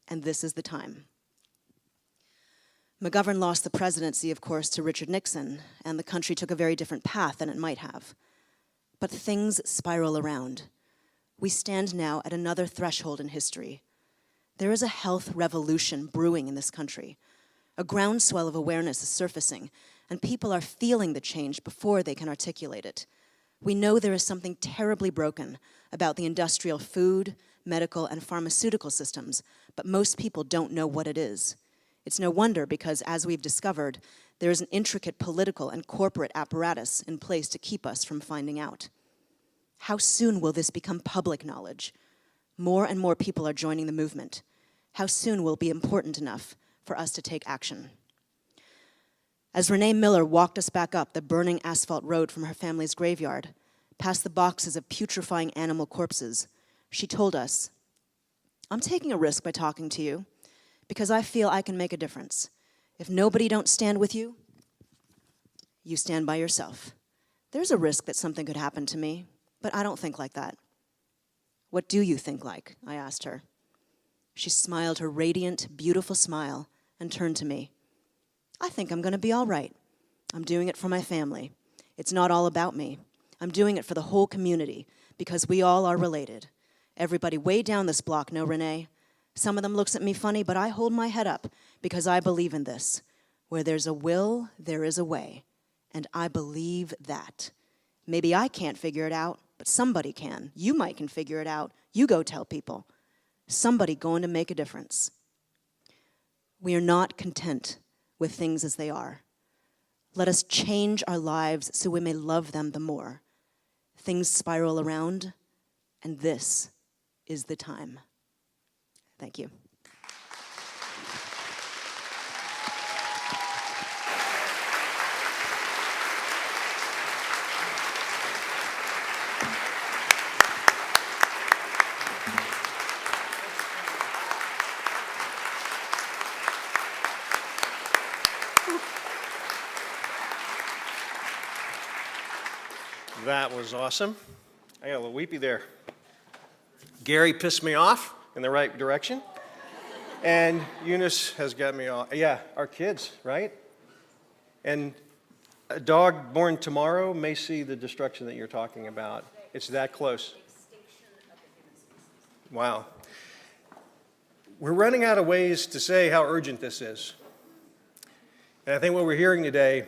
And this is the time." McGovern lost the presidency, of course, to Richard Nixon, and the country took a very different path than it might have. But things spiral around. We stand now at another threshold in history. There is a health revolution brewing in this country. A groundswell of awareness is surfacing, and people are feeling the change before they can articulate it. We know there is something terribly broken about the industrial food, medical, and pharmaceutical systems, but most people don't know what it is. It's no wonder because, as we've discovered, there is an intricate political and corporate apparatus in place to keep us from finding out. How soon will this become public knowledge? More and more people are joining the movement. How soon will it be important enough for us to take action? As Renee Miller walked us back up the burning asphalt road from her family's graveyard, past the boxes of putrefying animal corpses, she told us, "I'm taking a risk by talking to you because I feel I can make a difference. If nobody don't stand with you, you stand by yourself. There's a risk that something could happen to me, but I don't think like that." "What do you think like?" I asked her. She smiled her radiant, beautiful smile and turned to me. "I think I'm going to be all right. I'm doing it for my family. It's not all about me. I'm doing it for the whole community because we all are related. Everybody way down this block know Renee, Some of them looks at me funny, but I hold my head up because I believe in this. Where there's a will, there is a way. And I believe that. Maybe I can't figure it out, but somebody can. You might can figure it out. You go tell people. Somebody going to make a difference. We are not content with things as they are. Let us change our lives so we may love them the more. Things spiral around, and this is the time. Thank you. That was awesome. I got a little weepy there. Gary pissed me off in the right direction. And Eunice has got me off. Yeah, our kids, right? And a dog born tomorrow may see the destruction that you're talking about. It's that close. Wow. We're running out of ways to say how urgent this is. And I think what we're hearing today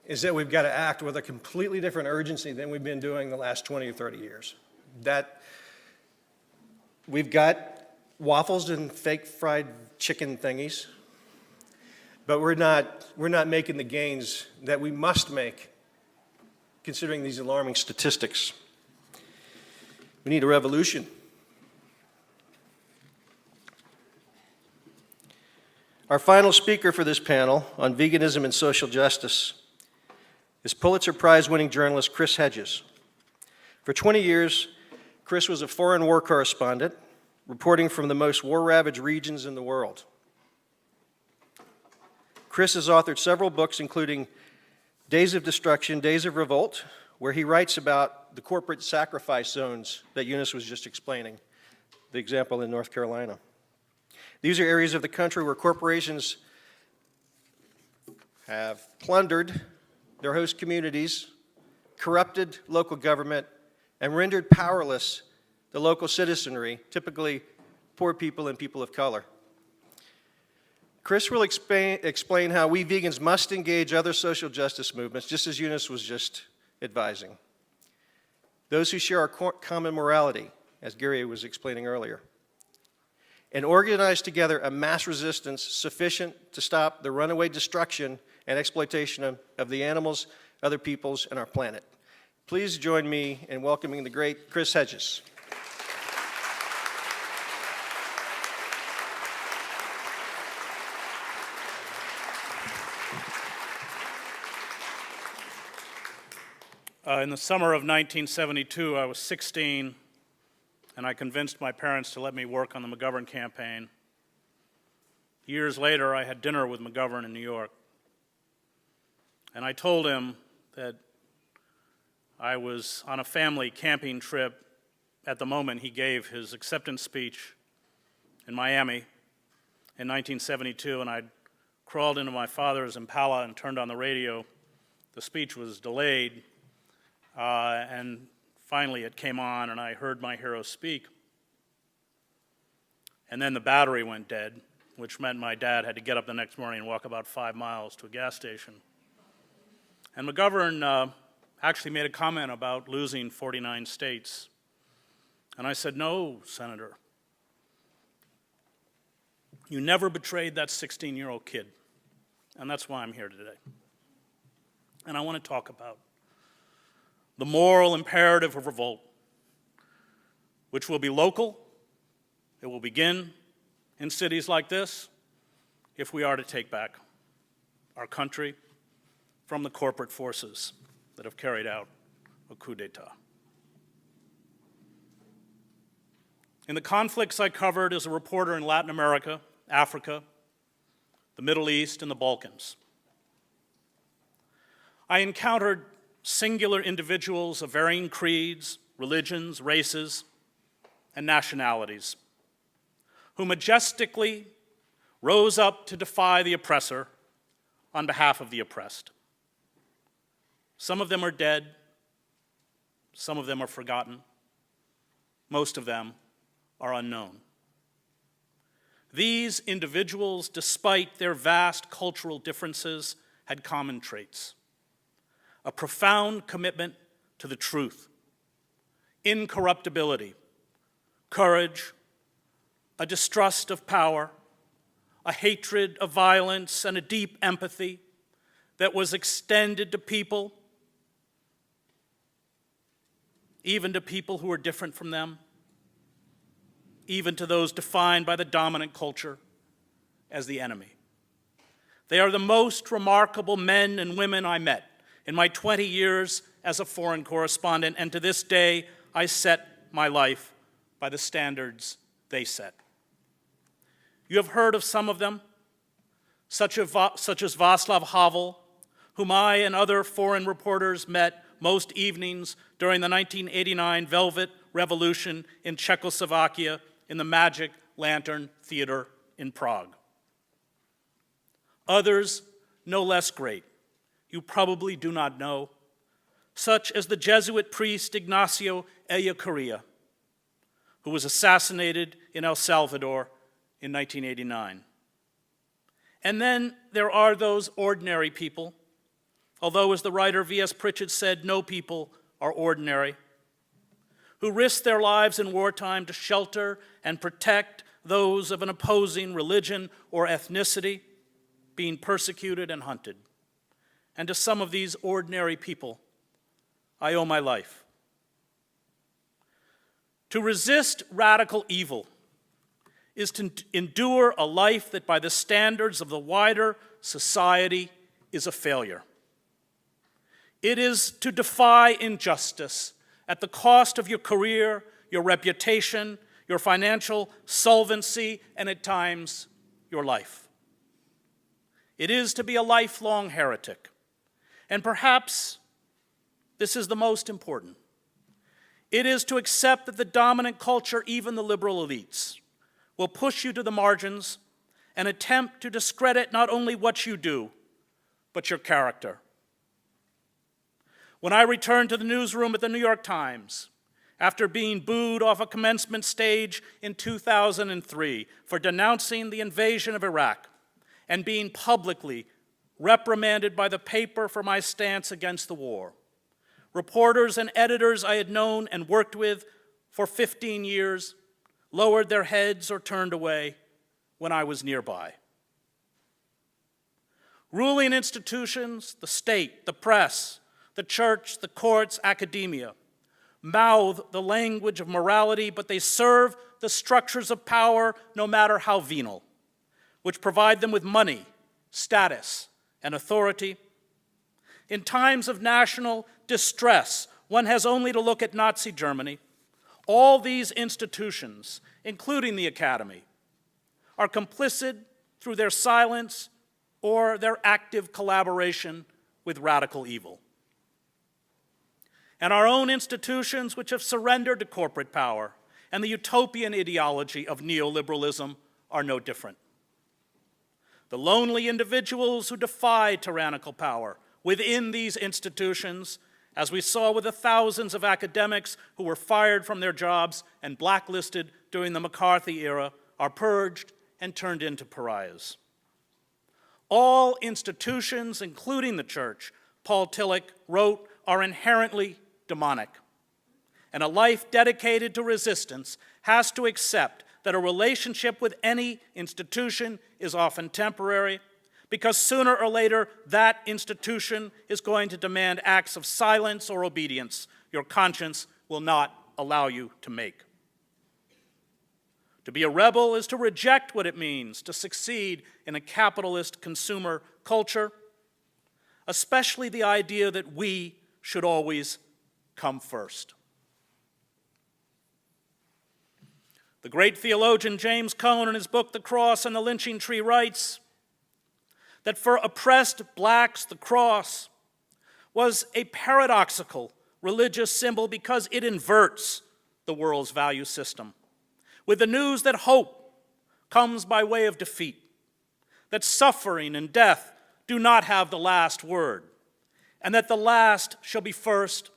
is that we've got to act with a completely different urgency than we've been doing the last 20 or 30 years. That we've got waffles and fake fried chicken thingies, but we're not making the gains that we must make considering these alarming statistics. We need a revolution. Our final speaker for this panel on veganism and social justice is Pulitzer Prize-winning journalist Chris Hedges. For 20 years, Chris was a foreign war correspondent, reporting from the most war-ravaged regions in the world. Chris has authored several books, including Days of Destruction, Days of Revolt, where he writes about the corporate sacrifice zones that Eunice was just explaining, the example in North Carolina. These are areas of the country where corporations have plundered their host communities, corrupted local government, and rendered powerless the local citizenry, typically poor people and people of color. Chris will explain how we vegans must engage other social justice movements, just as Eunice was just advising. Those who share our common morality, as Gary was explaining earlier, and organize together a mass resistance sufficient to stop the runaway destruction and exploitation of the animals, other peoples, and our planet. Please join me in welcoming the great Chris Hedges. In the summer of 1972, I was 16, and I convinced my parents to let me work on the McGovern campaign. Years later, I had dinner with McGovern in New York. And I told him that I was on a family camping trip at the moment he gave his acceptance speech in Miami in 1972, and I'd crawled into my father's Impala and turned on the radio. The speech was delayed, and finally it came on, and I heard my hero speak. And then the battery went dead, which meant my dad had to get up the next morning and walk about 5 miles to a gas station. And McGovern actually made a comment about losing 49 states. And I said, "No, Senator. You never betrayed that 16-year-old kid." And that's why I'm here today. And I want to talk about the moral imperative of revolt, which will be local. It will begin in cities like this if we are to take back our country from the corporate forces that have carried out a coup d'etat. In the conflicts I covered as a reporter in Latin America, Africa, the Middle East, and the Balkans, I encountered singular individuals of varying creeds, religions, races, and nationalities who majestically rose up to defy the oppressor on behalf of the oppressed. Some of them are dead, some of them are forgotten, most of them are unknown. These individuals, despite their vast cultural differences, had common traits: a profound commitment to the truth, incorruptibility, courage, a distrust of power, a hatred of violence, and a deep empathy that was extended to people, even to people who were different from them, even to those defined by the dominant culture as the enemy. They are the most remarkable men and women I met in my 20 years as a foreign correspondent, and to this day, I set my life by the standards they set. You have heard of some of them, such as Václav Havel, whom I and other foreign reporters met most evenings during the 1989 Velvet Revolution in Czechoslovakia in the Magic Lantern Theater in Prague. Others, no less great, you probably do not know, such as the Jesuit priest Ignacio Ellacuría, who was assassinated in El Salvador in 1989. And then there are those ordinary people, although, as the writer V.S. Pritchett said, no people are ordinary, who risk their lives in wartime to shelter and protect those of an opposing religion or ethnicity being persecuted and hunted. And to some of these ordinary people, I owe my life. To resist radical evil is to endure a life that by the standards of the wider society is a failure. It is to defy injustice at the cost of your career, your reputation, your financial solvency, and at times, your life. It is to be a lifelong heretic. And perhaps this is the most important. It is to accept that the dominant culture, even the liberal elites, will push you to the margins and attempt to discredit not only what you do, but your character. When I returned to the newsroom at the New York Times, after being booed off a commencement stage in 2003 for denouncing the invasion of Iraq and being publicly reprimanded by the paper for my stance against the war, reporters and editors I had known and worked with for 15 years lowered their heads or turned away when I was nearby. Ruling institutions, the state, the press, the church, the courts, academia, mouth the language of morality, but they serve the structures of power, no matter how venal, which provide them with money, status, and authority. In times of national distress, one has only to look at Nazi Germany. All these institutions, including the Academy, are complicit through their silence or their active collaboration with radical evil. And our own institutions, which have surrendered to corporate power and the utopian ideology of neoliberalism, are no different. The lonely individuals who defy tyrannical power within these institutions, as we saw with the thousands of academics who were fired from their jobs and blacklisted during the McCarthy era, are purged and turned into pariahs. All institutions, including the church, Paul Tillich wrote, are inherently demonic. And a life dedicated to resistance has to accept that a relationship with any institution is often temporary, because sooner or later that institution is going to demand acts of silence or obedience your conscience will not allow you to make. To be a rebel is to reject what it means to succeed in a capitalist consumer culture, especially the idea that we should always come first. The great theologian James Cone, in his book, The Cross and the Lynching Tree, writes that for oppressed blacks, the cross was a paradoxical religious symbol because it inverts the world's value system, with the news that hope comes by way of defeat, that suffering and death do not have the last word, and that the last shall be first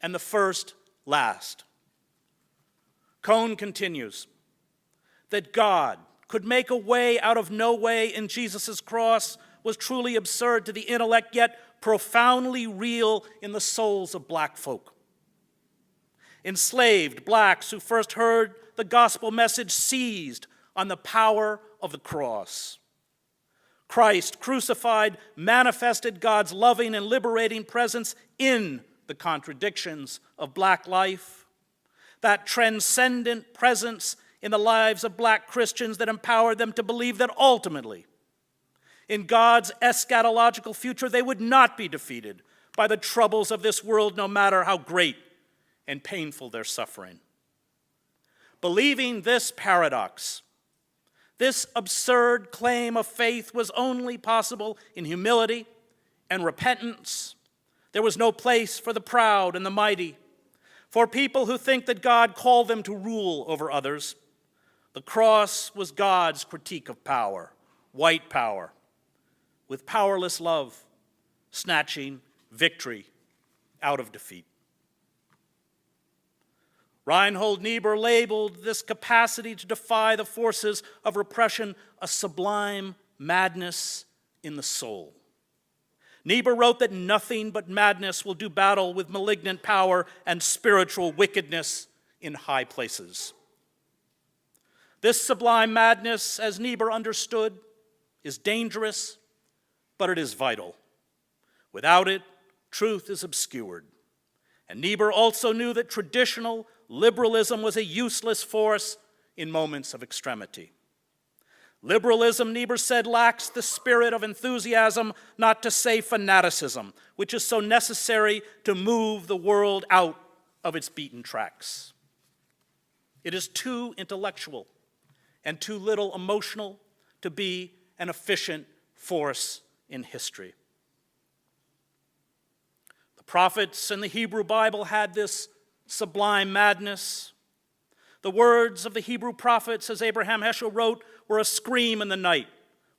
and the first last. Cone continues that God could make a way out of no way in Jesus' cross was truly absurd to the intellect, yet profoundly real in the souls of black folk. Enslaved blacks who first heard the gospel message seized on the power of the cross. Christ, crucified, manifested God's loving and liberating presence in the contradictions of black life. That transcendent presence in the lives of black Christians that empowered them to believe that ultimately, in God's eschatological future, they would not be defeated by the troubles of this world, no matter how great and painful their suffering. Believing this paradox, this absurd claim of faith, was only possible in humility and repentance. There was no place for the proud and the mighty, for people who think that God called them to rule over others. The cross was God's critique of power, white power, with powerless love, snatching victory out of defeat. Reinhold Niebuhr labeled this capacity to defy the forces of repression a sublime madness in the soul. Niebuhr wrote that nothing but madness will do battle with malignant power and spiritual wickedness in high places. This sublime madness, as Niebuhr understood, is dangerous, but it is vital. Without it, truth is obscured. And Niebuhr also knew that traditional liberalism was a useless force in moments of extremity. Liberalism, Niebuhr said, lacks the spirit of enthusiasm, not to say fanaticism, which is so necessary to move the world out of its beaten tracks. It is too intellectual and too little emotional to be an efficient force in history. The prophets in the Hebrew Bible had this sublime madness. The words of the Hebrew prophets, as Abraham Heschel wrote, were a scream in the night.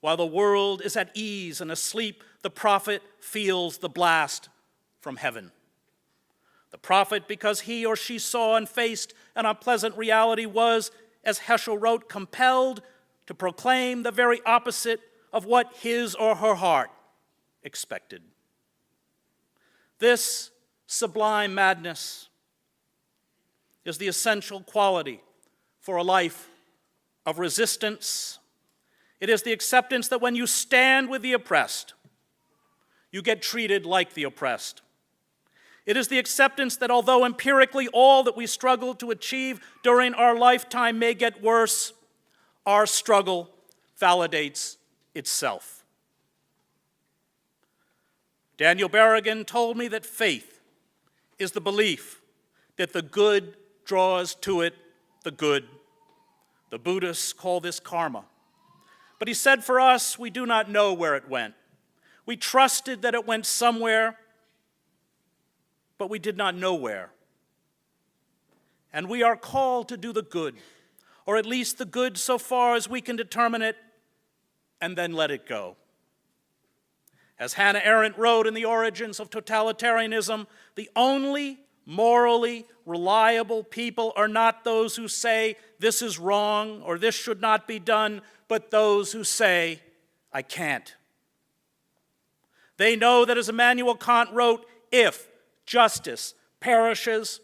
While the world is at ease and asleep, the prophet feels the blast from heaven. The prophet, because he or she saw and faced an unpleasant reality, was, as Heschel wrote, compelled to proclaim the very opposite of what his or her heart expected. This sublime madness is the essential quality for a life of resistance. It is the acceptance that when you stand with the oppressed, you get treated like the oppressed. It is the acceptance that although empirically all that we struggle to achieve during our lifetime may get worse, our struggle validates itself. Daniel Berrigan told me that faith is the belief that the good draws to it the good. The Buddhists call this karma. But he said for us, we do not know where it went. We trusted that it went somewhere, but we did not know where. And we are called to do the good, or at least the good so far as we can determine it, and then let it go. As Hannah Arendt wrote in The Origins of Totalitarianism, the only morally reliable people are not those who say this is wrong or this should not be done, but those who say, I can't. They know that, as Immanuel Kant wrote, if justice perishes,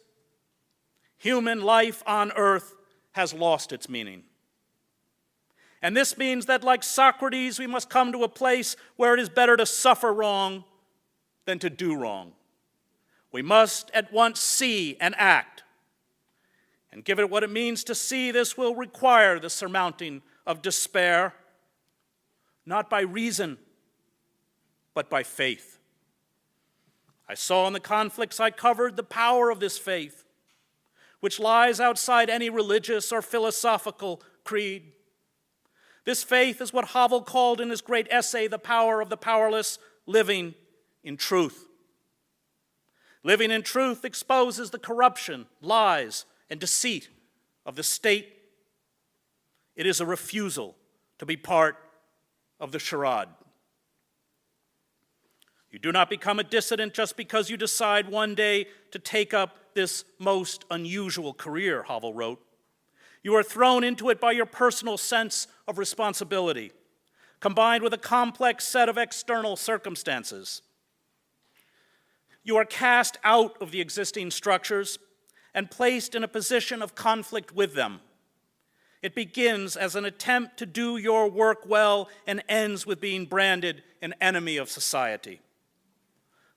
human life on earth has lost its meaning. And this means that, like Socrates, we must come to a place where it is better to suffer wrong than to do wrong. We must at once see and act. And given what it means to see, this will require the surmounting of despair, not by reason, but by faith. I saw in the conflicts I covered the power of this faith, which lies outside any religious or philosophical creed. This faith is what Havel called in his great essay, The Power of the Powerless, living in truth. Living in truth exposes the corruption, lies, and deceit of the state. It is a refusal to be part of the charade. You do not become a dissident just because you decide one day to take up this most unusual career, Havel wrote. You are thrown into it by your personal sense of responsibility, combined with a complex set of external circumstances. You are cast out of the existing structures and placed in a position of conflict with them. It begins as an attempt to do your work well and ends with being branded an enemy of society.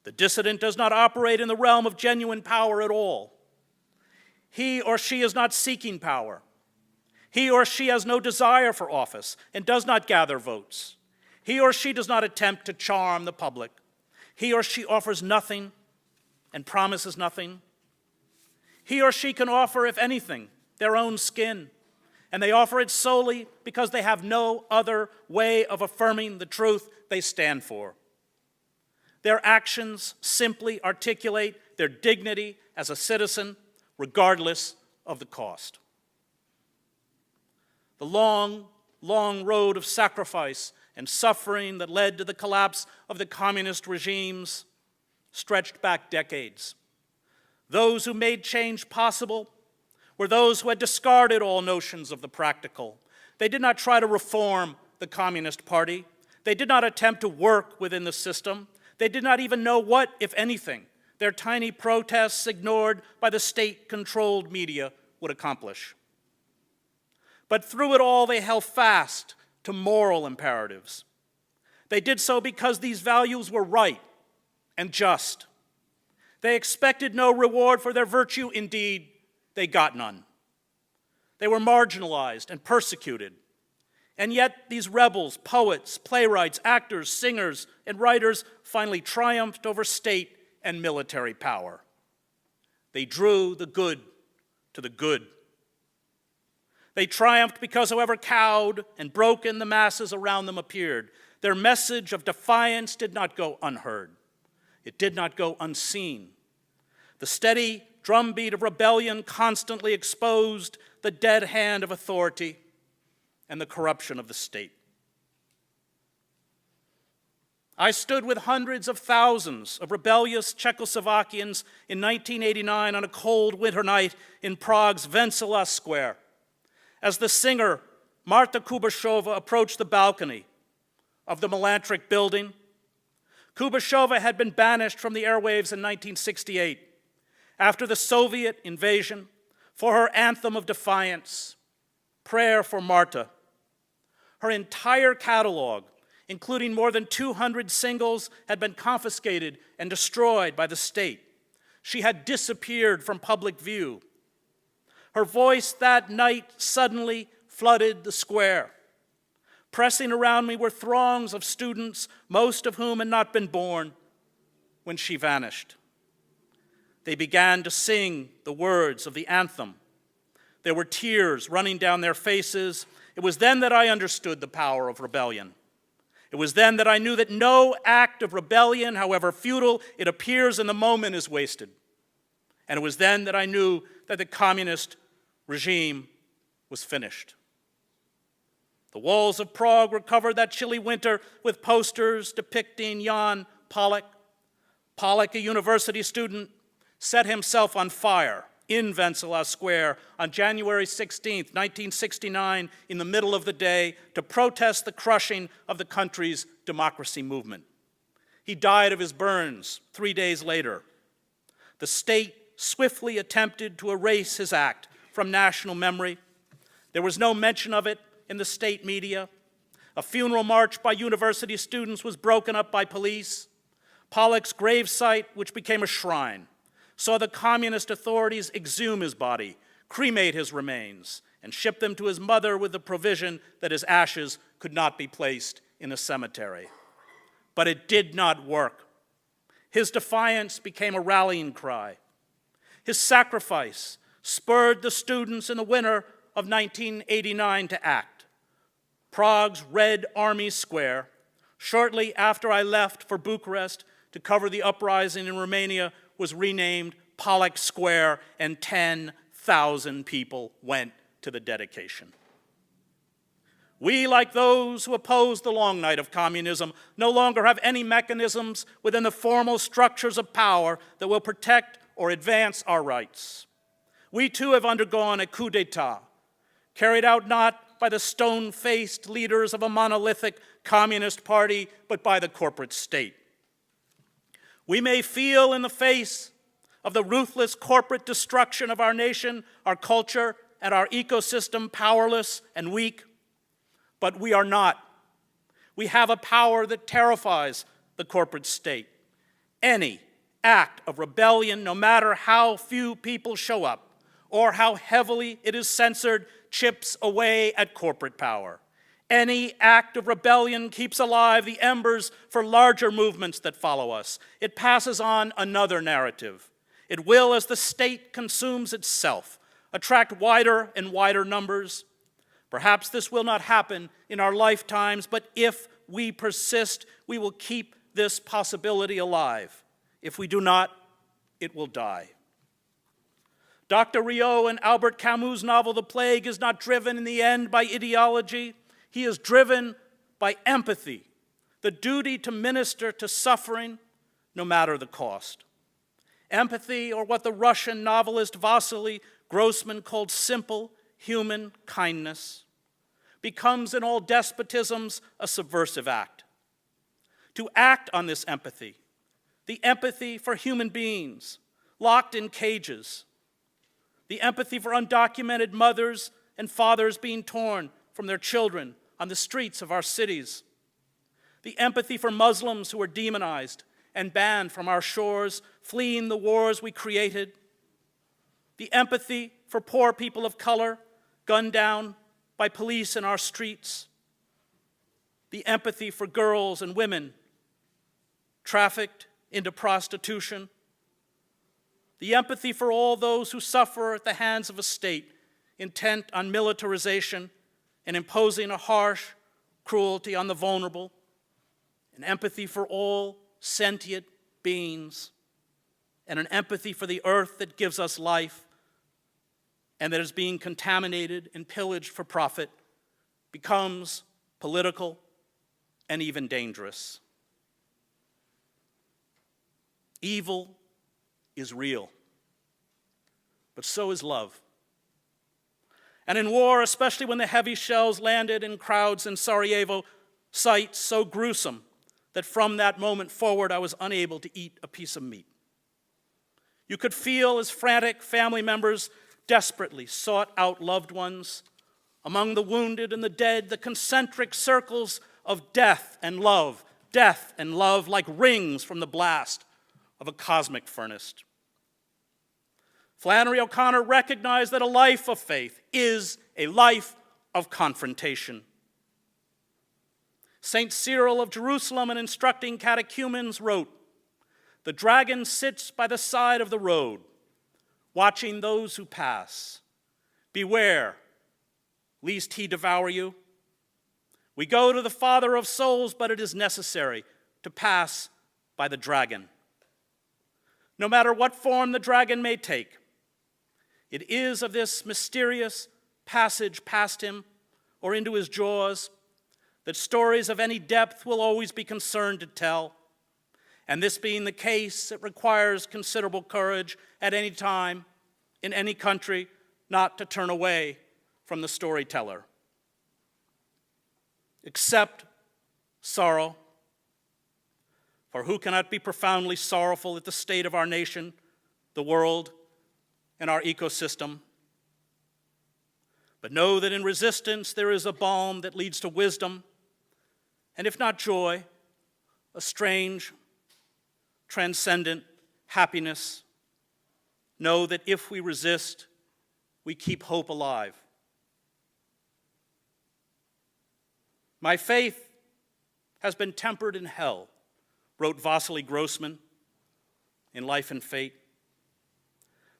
The dissident does not operate in the realm of genuine power at all. He or she is not seeking power. He or she has no desire for office and does not gather votes. He or she does not attempt to charm the public. He or she offers nothing and promises nothing. He or she can offer, if anything, their own skin, and they offer it solely because they have no other way of affirming the truth they stand for. Their actions simply articulate their dignity as a citizen, regardless of the cost. The long, long road of sacrifice and suffering that led to the collapse of the communist regimes stretched back decades. Those who made change possible were those who had discarded all notions of the practical. They did not try to reform the Communist Party. They did not attempt to work within the system. They did not even know what, if anything, their tiny protests ignored by the state-controlled media would accomplish. But through it all, they held fast to moral imperatives. They did so because these values were right and just. They expected no reward for their virtue. Indeed, they got none. They were marginalized and persecuted. And yet these rebels, poets, playwrights, actors, singers, and writers finally triumphed over state and military power. They drew the good to the good. They triumphed because however cowed and broken the masses around them appeared, their message of defiance did not go unheard. It did not go unseen. The steady drumbeat of rebellion constantly exposed the dead hand of authority and the corruption of the state. I stood with hundreds of thousands of rebellious Czechoslovakians in 1989 on a cold winter night in Prague's Wenceslas Square as the singer Marta Kubashova approached the balcony of the Melantric building. Kubashova had been banished from the airwaves in 1968 after the Soviet invasion for her anthem of defiance, Prayer for Marta. Her entire catalog, including more than 200 singles, had been confiscated and destroyed by the state. She had disappeared from public view. Her voice that night suddenly flooded the square. Pressing around me were throngs of students, most of whom had not been born when she vanished. They began to sing the words of the anthem. There were tears running down their faces. It was then that I understood the power of rebellion. It was then that I knew that no act of rebellion, however futile it appears in the moment, is wasted. And it was then that I knew that the communist regime was finished. The walls of Prague were covered that chilly winter with posters depicting Jan Palach. Palach, a university student, set himself on fire in Wenceslas Square on January 16, 1969, in the middle of the day, to protest the crushing of the country's democracy movement. He died of his burns 3 days later. The state swiftly attempted to erase his act from national memory. There was no mention of it in the state media. A funeral march by university students was broken up by police. Palach's gravesite, which became a shrine, saw the communist authorities exhume his body, cremate his remains, and ship them to his mother with the provision that his ashes could not be placed in a cemetery. But it did not work. His defiance became a rallying cry. His sacrifice spurred the students in the winter of 1989 to act. Prague's Red Army Square, shortly after I left for Bucharest to cover the uprising in Romania, was renamed Palach Square, and 10,000 people went to the dedication. We, like those who opposed the long night of communism, no longer have any mechanisms within the formal structures of power that will protect or advance our rights. We too have undergone a coup d'etat, carried out not by the stone-faced leaders of a monolithic communist party, but by the corporate state. We may feel in the face of the ruthless corporate destruction of our nation, our culture, and our ecosystem powerless and weak, but we are not. We have a power that terrifies the corporate state. Any act of rebellion, no matter how few people show up or how heavily it is censored, chips away at corporate power. Any act of rebellion keeps alive the embers for larger movements that follow us. It passes on another narrative. It will, as the state consumes itself, attract wider and wider numbers. Perhaps this will not happen in our lifetimes, but if we persist, we will keep this possibility alive. If we do not, it will die. Dr. Rio and Albert Camus' novel The Plague is not driven in the end by ideology. He is driven by empathy, the duty to minister to suffering no matter the cost. Empathy, or what the Russian novelist Vasily Grossman called simple human kindness, becomes in all despotisms a subversive act. To act on this empathy, the empathy for human beings locked in cages, the empathy for undocumented mothers and fathers being torn from their children on the streets of our cities, the empathy for Muslims who are demonized and banned from our shores, fleeing the wars we created, the empathy for poor people of color gunned down by police in our streets, the empathy for girls and women trafficked into prostitution, the empathy for all those who suffer at the hands of a state intent on militarization and imposing a harsh cruelty on the vulnerable, an empathy for all sentient beings, and an empathy for the earth that gives us life and that is being contaminated and pillaged for profit, becomes political and even dangerous. Evil is real, but so is love. And in war, especially when the heavy shells landed in crowds in Sarajevo, sights so gruesome that from that moment forward I was unable to eat a piece of meat. You could feel as frantic family members desperately sought out loved ones. Among the wounded and the dead, the concentric circles of death and love, like rings from the blast of a cosmic furnace. Flannery O'Connor recognized that a life of faith is a life of confrontation. St. Cyril of Jerusalem, in instructing catechumens, wrote, "The dragon sits by the side of the road, watching those who pass. Beware, lest he devour you. We go to the Father of souls, but it is necessary to pass by the dragon. No matter what form the dragon may take, it is of this mysterious passage past him or into his jaws that stories of any depth will always be concerned to tell. And this being the case, it requires considerable courage at any time, in any country, not to turn away from the storyteller. Accept sorrow, for who cannot be profoundly sorrowful at the state of our nation, the world, and our ecosystem? But know that in resistance there is a balm that leads to wisdom, and if not joy, a strange, transcendent happiness. Know that if we resist, we keep hope alive. My faith has been tempered in hell, wrote Vasily Grossman in Life and Fate.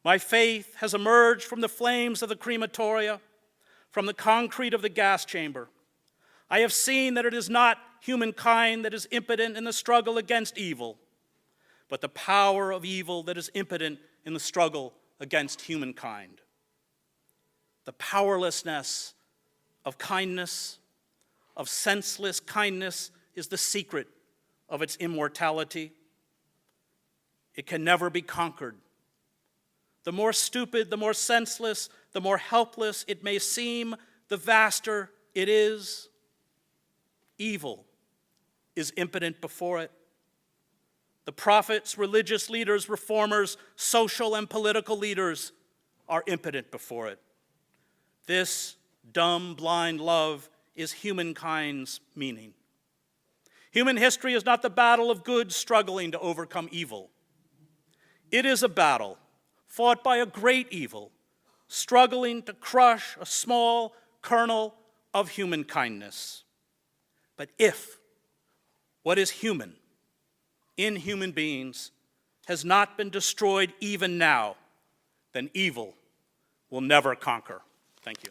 My faith has emerged from the flames of the crematoria, from the concrete of the gas chamber. I have seen that it is not humankind that is impotent in the struggle against evil, but the power of evil that is impotent in the struggle against humankind. The powerlessness of kindness, of senseless kindness, is the secret of its immortality. It can never be conquered. The more stupid, the more senseless, the more helpless it may seem, the vaster it is, evil is impotent before it. The prophets, religious leaders, reformers, social and political leaders are impotent before it. This dumb, blind love is humankind's meaning. Human history is not the battle of good struggling to overcome evil. It is a battle fought by a great evil, struggling to crush a small kernel of human kindness. But if what is human in human beings has not been destroyed even now, then evil will never conquer. Thank you.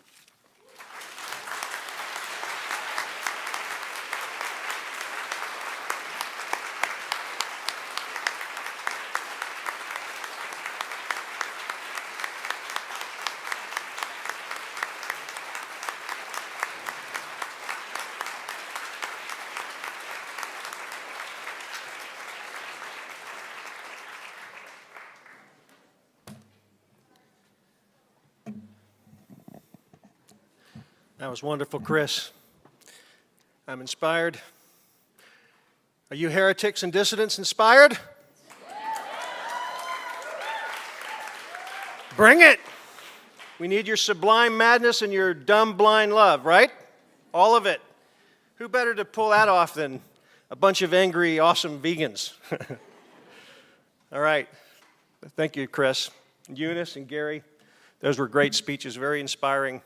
That was wonderful, Chris. I'm inspired. Are you heretics and dissidents inspired? Bring it. We need your sublime madness and your dumb, blind love, right? All of it. Who better to pull that off than a bunch of angry, awesome vegans? All right. Thank you, Chris. Eunice and Gary, those were great speeches, very inspiring.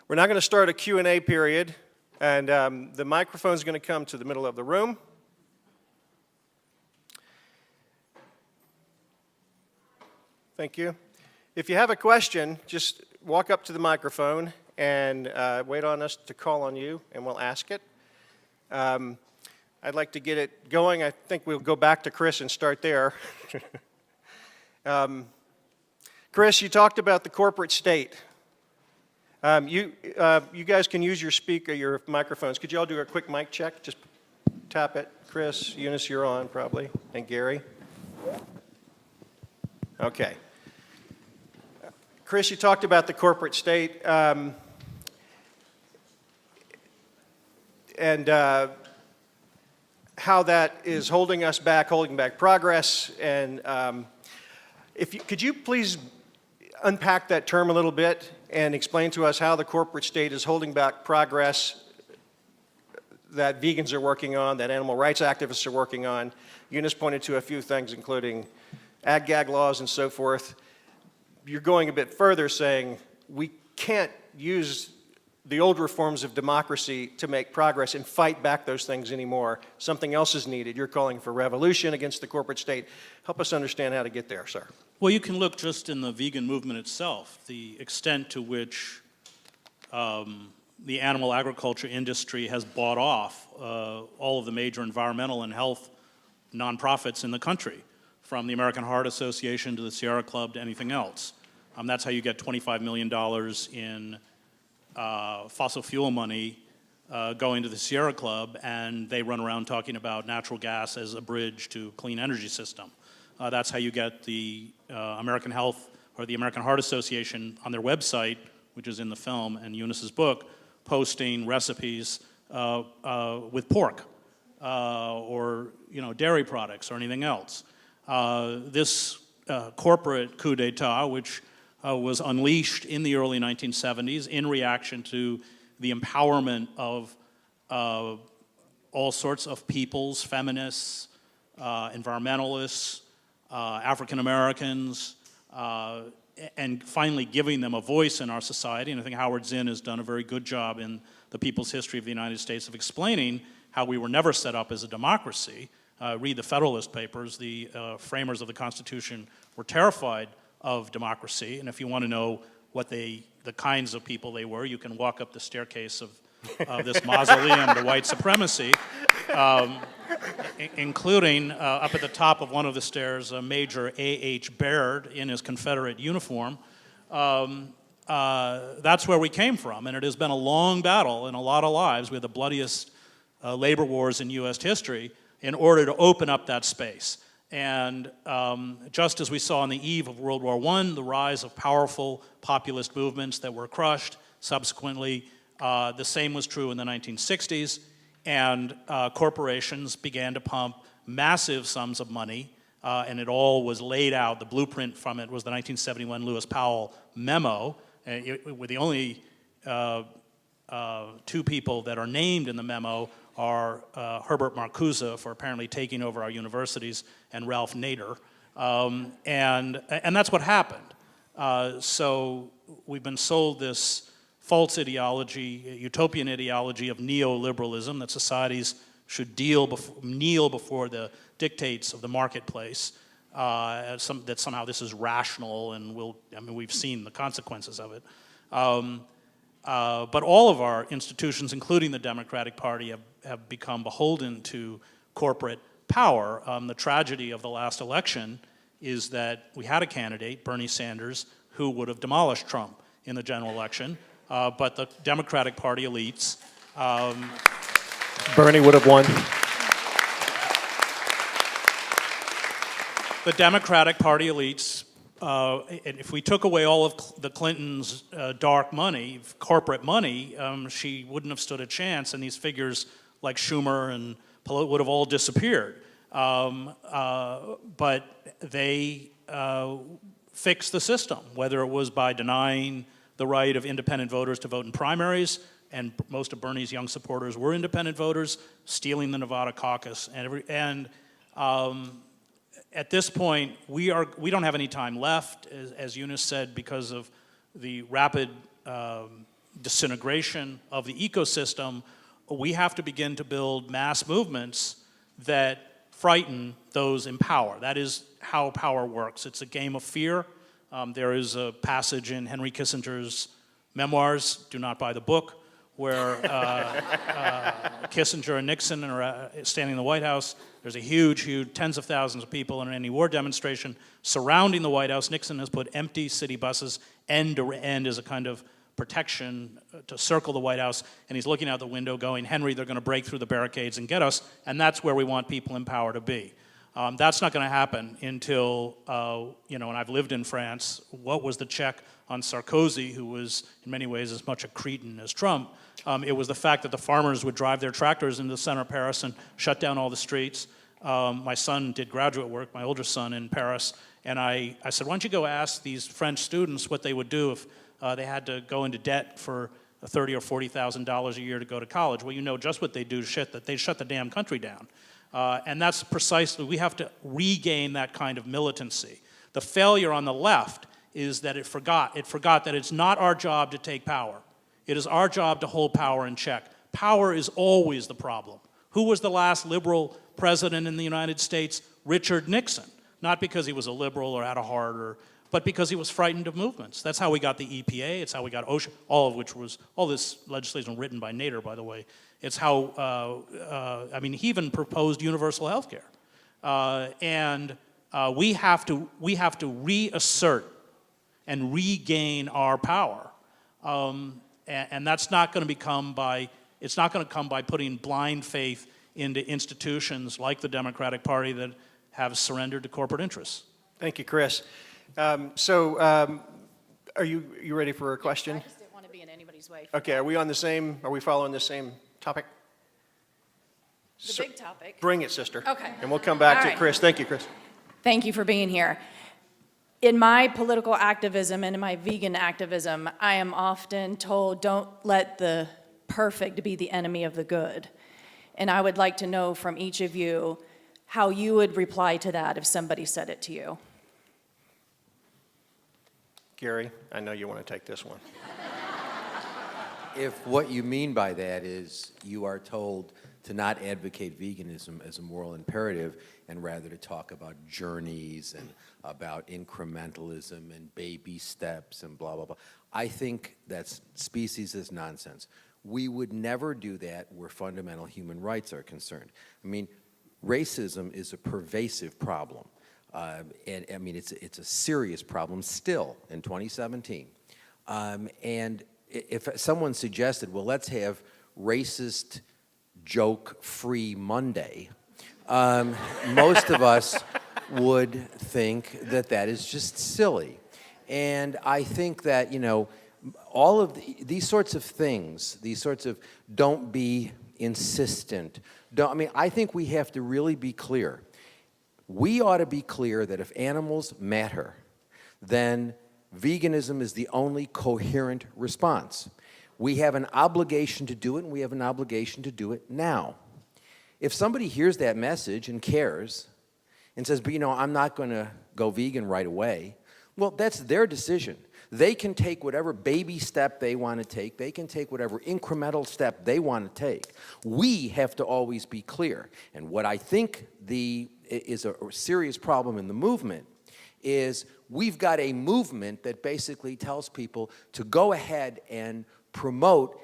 We're now going to start a Q&A period, and the microphone's going to come to the middle of the room. Thank you. If you have a question, just walk up to the microphone and wait on us to call on you, and we'll ask it. I'd like to get it going. I think we'll go back to Chris and start there. Chris, you talked about the corporate state. You guys can use your microphones. Could you all do a quick mic check? Just tap it. Chris, Eunice, you're on probably, and Gary. Okay. Chris, you talked about the corporate state and how that is holding us back, holding back progress. And could you please unpack that term a little bit and explain to us how the corporate state is holding back progress that vegans are working on, that animal rights activists are working on? Eunice pointed to a few things, including ag-gag laws and so forth. You're going a bit further, saying we can't use the old reforms of democracy to make progress and fight back those things anymore. Something else is needed. You're calling for revolution against the corporate state. Help us understand how to get there, sir. Well, you can look just in the vegan movement itself, the extent to which the animal agriculture industry has bought off all of the major environmental and health nonprofits in the country, from the American Heart Association to the Sierra Club to anything else. That's how you get $25 million in fossil fuel money going to the Sierra Club, and they run around talking about natural gas as a bridge to a clean energy system. That's how you get the American Health or the American Heart Association on their website, which is in the film and Eunice's book, posting recipes with pork or dairy products or anything else. This corporate coup d'etat, which was unleashed in the early 1970s in reaction to the empowerment of all sorts of peoples, feminists, environmentalists, African Americans, and finally giving them a voice in our society. And I think Howard Zinn has done a very good job in The People's History of the United States of explaining how we were never set up as a democracy. Read the Federalist Papers. The framers of the Constitution were terrified of democracy, and if you want to know what the kinds of people they were, you can walk up the staircase of this mausoleum to white supremacy, including up at the top of one of the stairs, Major A.H. Baird in his Confederate uniform. That's where we came from, and it has been a long battle and a lot of lives. We had the bloodiest labor wars in U.S. history in order to open up that space. And just as we saw on the eve of World War I, the rise of powerful populist movements that were crushed, subsequently The same was true in the 1960s, and corporations began to pump massive sums of money, and it all was laid out. The blueprint from it was the 1971 Lewis Powell memo. The only two people that are named in the memo are Herbert Marcuse for apparently taking over our universities, and Ralph Nader. And that's what happened. So we've been sold this false ideology, utopian ideology of neoliberalism, that societies should kneel before the dictates of the marketplace, that somehow this is rational, and we've seen the consequences of it. But all of our institutions, including the Democratic Party, have become beholden to corporate power. The tragedy of the last election is that we had a candidate, Bernie Sanders, who would have demolished Trump in the general election, but the Democratic Party elites... Bernie would have won. The Democratic Party elites, if we took away all of the Clintons' dark money, corporate money, she wouldn't have stood a chance, and these figures like Schumer and Pelosi would have all disappeared. But they fixed the system, whether it was by denying the right of independent voters to vote in primaries, and most of Bernie's young supporters were independent voters, stealing the Nevada caucus, at this point, we don't have any time left, as Eunice said, because of the rapid disintegration of the ecosystem. We have to begin to build mass movements that frighten those in power. That is how power works. It's a game of fear. There is a passage in Henry Kissinger's memoirs, do not buy the book, where Kissinger and Nixon are standing in the White House. There's a huge, tens of thousands of people in an anti-war demonstration surrounding the White House. Nixon has put empty city buses end to end as a kind of protection to circle the White House, and he's looking out the window going, Henry, they're going to break through the barricades and get us, and that's where we want people in power to be. That's not going to happen until, and I've lived in France. What was the check on Sarkozy, who was in many ways as much a cretin as Trump? It was the fact that the farmers would drive their tractors into the center of Paris and shut down all the streets. My son did graduate work, my older son, in Paris, and I said, why don't you go ask these French students what they would do if they had to go into debt for $30,000 or $40,000 a year to go to college. Well, you know just what they do, that they shut the damn country down. And that's precisely, we have to regain that kind of militancy. The failure on the left is that it forgot that it's not our job to take power. It is our job to hold power in check. Power is always the problem. Who was the last liberal president in the United States? Richard Nixon. Not because he was a liberal or had a heart, but because he was frightened of movements. That's how we got the EPA, it's how we got OSHA, all this legislation written by Nader, by the way. It's how, he even proposed universal health care. We have to reassert and regain our power. And that's not going to come by putting blind faith into institutions like the Democratic Party that have surrendered to corporate interests. Thank you, Chris. Are you ready for a question? I just didn't want to be in anybody's way. Okay, are we following the same topic? The big topic. Bring it, sister. Okay. And we'll come back All to right. Chris. Thank you, Chris. Thank you for being here. In my political activism and in my vegan activism, I am often told, don't let the perfect be the enemy of the good. And I would like to know from each of you how you would reply to that if somebody said it to you. Gary, I know you want to take this one. If what you mean by that is you are told to not advocate veganism as a moral imperative and rather to talk about journeys and about incrementalism and baby steps and blah, blah, blah, I think that's speciesist nonsense. We would never do that where fundamental human rights are concerned. I mean, racism is a pervasive problem. It's a serious problem still in 2017. And if someone suggested, well, let's have racist joke-free Monday, most of us would think that that is just silly. And I think that, all of these sorts of things, these sorts of don't be insistent. I think we have to really be clear. We ought to be clear that if animals matter, then veganism is the only coherent response. We have an obligation to do it, and we have an obligation to do it now. If somebody hears that message and cares and says, but I'm not going to go vegan right away, well, that's their decision. They can take whatever baby step they want to take. They can take whatever incremental step they want to take. We have to always be clear. And what I think is a serious problem in the movement is we've got a movement that basically tells people to go ahead and promote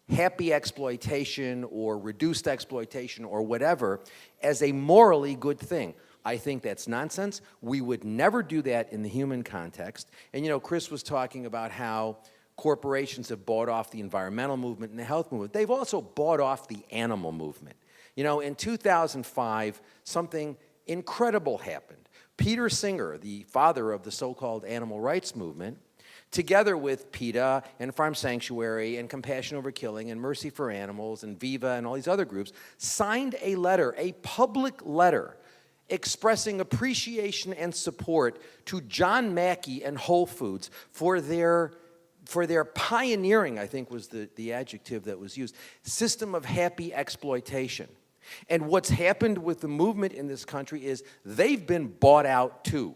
happy exploitation or reduced exploitation or whatever as a morally good thing. I think that's nonsense. We would never do that in the human context. And Chris was talking about how corporations have bought off the environmental movement and the health movement. They've also bought off the animal movement. In 2005, something incredible happened. Peter Singer, the father of the so-called animal rights movement, together with PETA and Farm Sanctuary and Compassion Over Killing and Mercy for Animals and Viva and all these other groups, signed a letter, a public letter, expressing appreciation and support to John Mackey and Whole Foods for their pioneering, I think was the adjective that was used, system of happy exploitation. And what's happened with the movement in this country is they've been bought out too.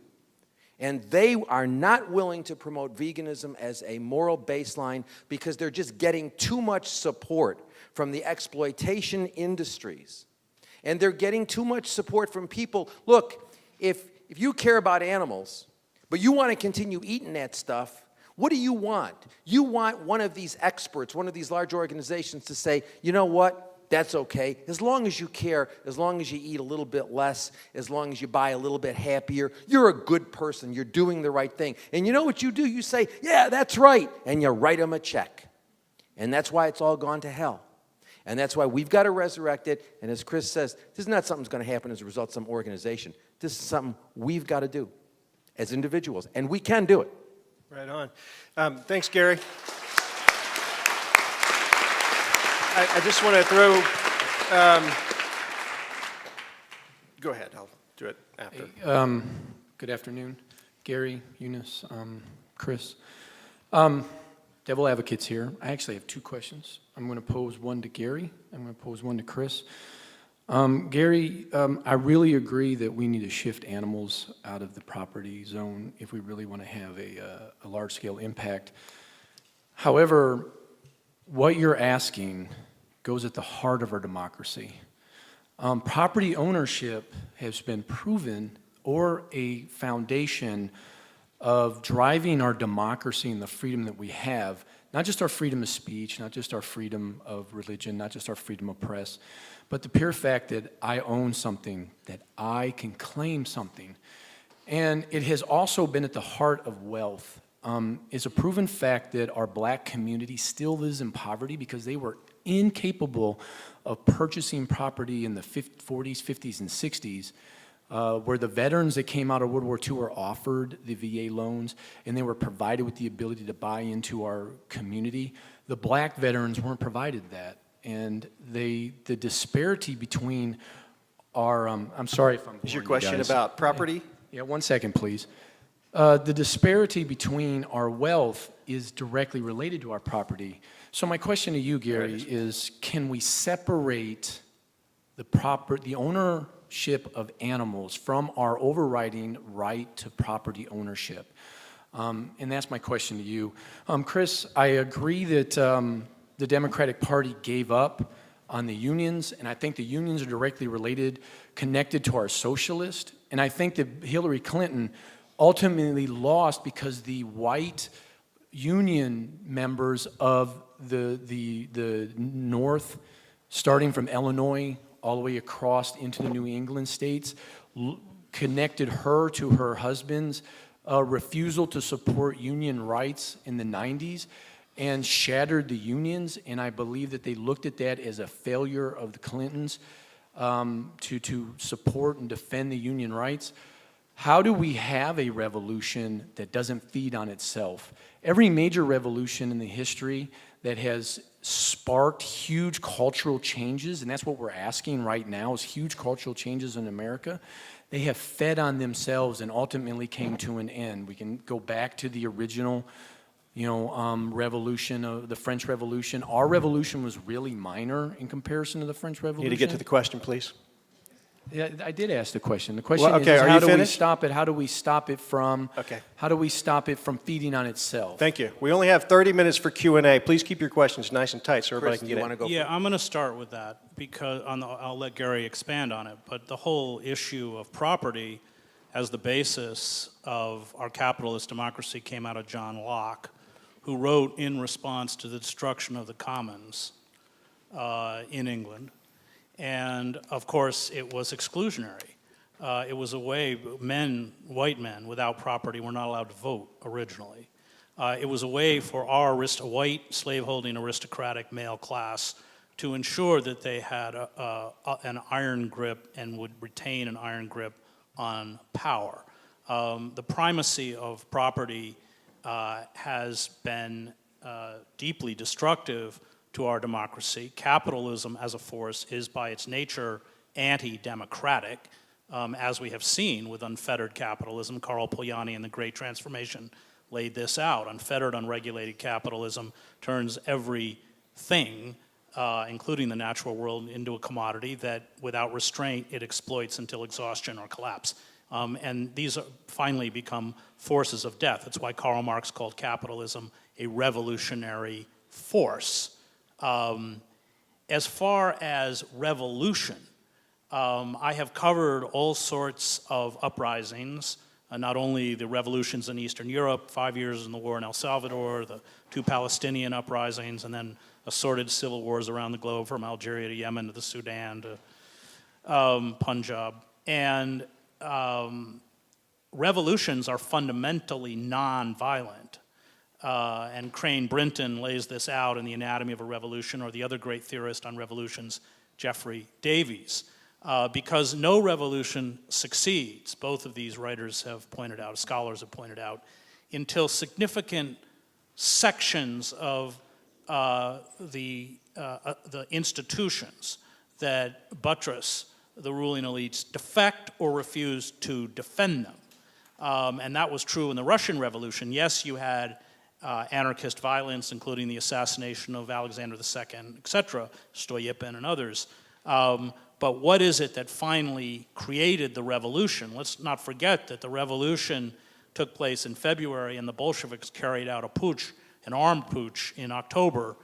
And they are not willing to promote veganism as a moral baseline because they're just getting too much support from the exploitation industries. And they're getting too much support from people. Look, if you care about animals, but you want to continue eating that stuff, what do you want? You want one of these experts, one of these large organizations to say, you know what? That's okay. As long as you care, as long as you eat a little bit less, as long as you buy a little bit happier, you're a good person. You're doing the right thing. And you know what you do? You say, yeah, that's right. And you write them a check. And that's why it's all gone to hell. And that's why we've got to resurrect it. And as Chris says, this is not something that's going to happen as a result of some organization. This is something we've got to do as individuals. And we can do it. Right on. Thanks, Gary. I just want to throw, go ahead, I'll do it after. Hey, good afternoon, Gary, Eunice, Chris. Devil advocates here. I actually have two questions. I'm going to pose one to Gary. I'm going to pose one to Chris. Gary, I really agree that we need to shift animals out of the property zone if we really want to have a large-scale impact. However, what you're asking goes at the heart of our democracy. Property ownership has been proven or a foundation of driving our democracy and the freedom that we have, not just our freedom of speech, not just our freedom of religion, not just our freedom of press, but the pure fact that I own something, that I can claim something. And it has also been at the heart of wealth. It's a proven fact that our black community still lives in poverty because they were incapable of purchasing property in the 40s, 50s, and 60s, where the veterans that came out of World War II were offered the VA loans, and they were provided with the ability to buy into our community. The black veterans weren't provided that, and the disparity between our, I'm sorry if I'm Is your boring you question guys. about property? Yeah, 1 second, please. The disparity between our wealth is directly related to our property. So my question to you, Gary, is can we separate the ownership of animals from our overriding right to property ownership? And that's my question to you. Chris, I agree that the Democratic Party gave up on the unions, and I think the unions are directly related, connected to our socialist. And I think that Hillary Clinton ultimately lost because the white union members of the North, starting from Illinois all the way across into the New England states, connected her to her husband's refusal to support union rights in the 90s and shattered the unions. And I believe that they looked at that as a failure of the Clintons to support and defend the union rights. how do we have a revolution that doesn't feed on itself? Every major revolution in the history that has sparked huge cultural changes, and that's what we're asking right now, is huge cultural changes in America, they have fed on themselves and ultimately came to an end. We can go back to the original, revolution of the French Revolution. Our revolution was really minor in comparison to the French Revolution. You need to get to the question, please. Yeah, I did ask the question. The question Well, okay, is are how you do we finished? stop it? How do we stop it from? Okay. How do we stop it from feeding on itself? Thank you. We only have 30 minutes for Q&A. Please keep your questions nice and tight so everybody Chris, can do you get want to in. go? Yeah, I'm going to start with that because I'll let Gary expand on it. But the whole issue of property as the basis of our capitalist democracy came out of John Locke, who wrote in response to the destruction of the commons in England. And of course, it was exclusionary. It was a way, white men without property were not allowed to vote originally. It was a way for our white slaveholding aristocratic male class to ensure that they had an iron grip and would retain an iron grip on power. The primacy of property has been deeply destructive to our democracy. Capitalism as a force is by its nature anti-democratic, as we have seen with unfettered capitalism. Karl Polanyi in The Great Transformation laid this out. Unfettered, unregulated capitalism turns everything, including the natural world, into a commodity that without restraint it exploits until exhaustion or collapse. And these finally become forces of death. That's why Karl Marx called capitalism a revolutionary force. As far as revolution, I have covered all sorts of uprisings, not only the revolutions in Eastern Europe, 5 years in the war in El Salvador, the 2 Palestinian uprisings, and then assorted civil wars around the globe from Algeria to Yemen to the Sudan to Punjab. And revolutions are fundamentally non-violent. And Crane Brinton lays this out in The Anatomy of a Revolution, or the other great theorist on revolutions, Jeffrey Davies. Because no revolution succeeds, both of these writers have pointed out, scholars have pointed out, until significant sections of the institutions that buttress the ruling elites defect or refuse to defend them. And that was true in the Russian Revolution. Yes, you had anarchist violence, including the assassination of Alexander II, etc., Stolypin and others. But what is it that finally created the revolution? Let's not forget that the revolution took place in February and the Bolsheviks carried out a putsch, an armed putsch in October,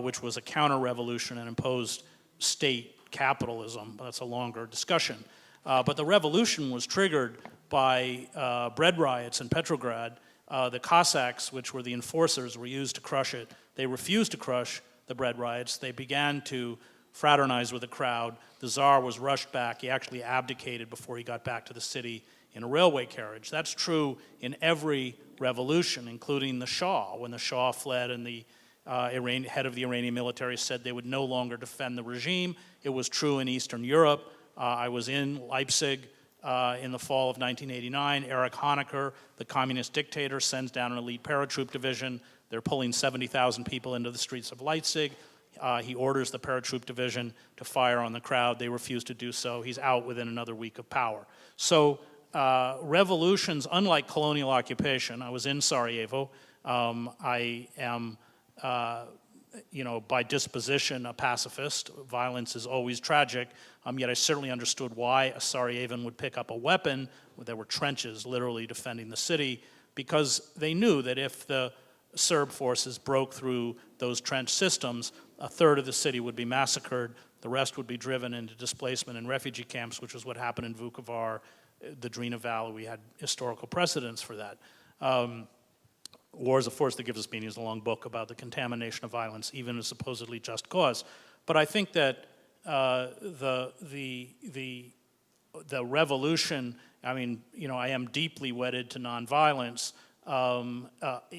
which was a counter-revolution and imposed state capitalism. That's a longer discussion. But the revolution was triggered by bread riots in Petrograd. The Cossacks, which were the enforcers, were used to crush it. They refused to crush the bread riots. They began to fraternize with the crowd. The Tsar was rushed back. He actually abdicated before he got back to the city in a railway carriage. That's true in every revolution, including the Shah. When the Shah fled and the head of the Iranian military said they would no longer defend the regime, it was true in Eastern Europe. I was in Leipzig in the fall of 1989. Erich Honecker, the communist dictator, sends down an elite paratroop division. They're pulling 70,000 people into the streets of Leipzig. He orders the paratroop division to fire on the crowd. They refuse to do so. He's out within another week of power. So revolutions, unlike colonial occupation, I was in Sarajevo. I am, by disposition, a pacifist. Violence is always tragic, yet I certainly understood why a Sarajevan would pick up a weapon. There were trenches literally defending the city, because they knew that if the Serb forces broke through those trench systems, a third of the city would be massacred. The rest would be driven into displacement and refugee camps, which is what happened in Vukovar, the Drina Valley. We had historical precedents for that. War is a Force That Gives Us Meaning is a long book about the contamination of violence, even a supposedly just cause. But I think that the revolution, I am deeply wedded to nonviolence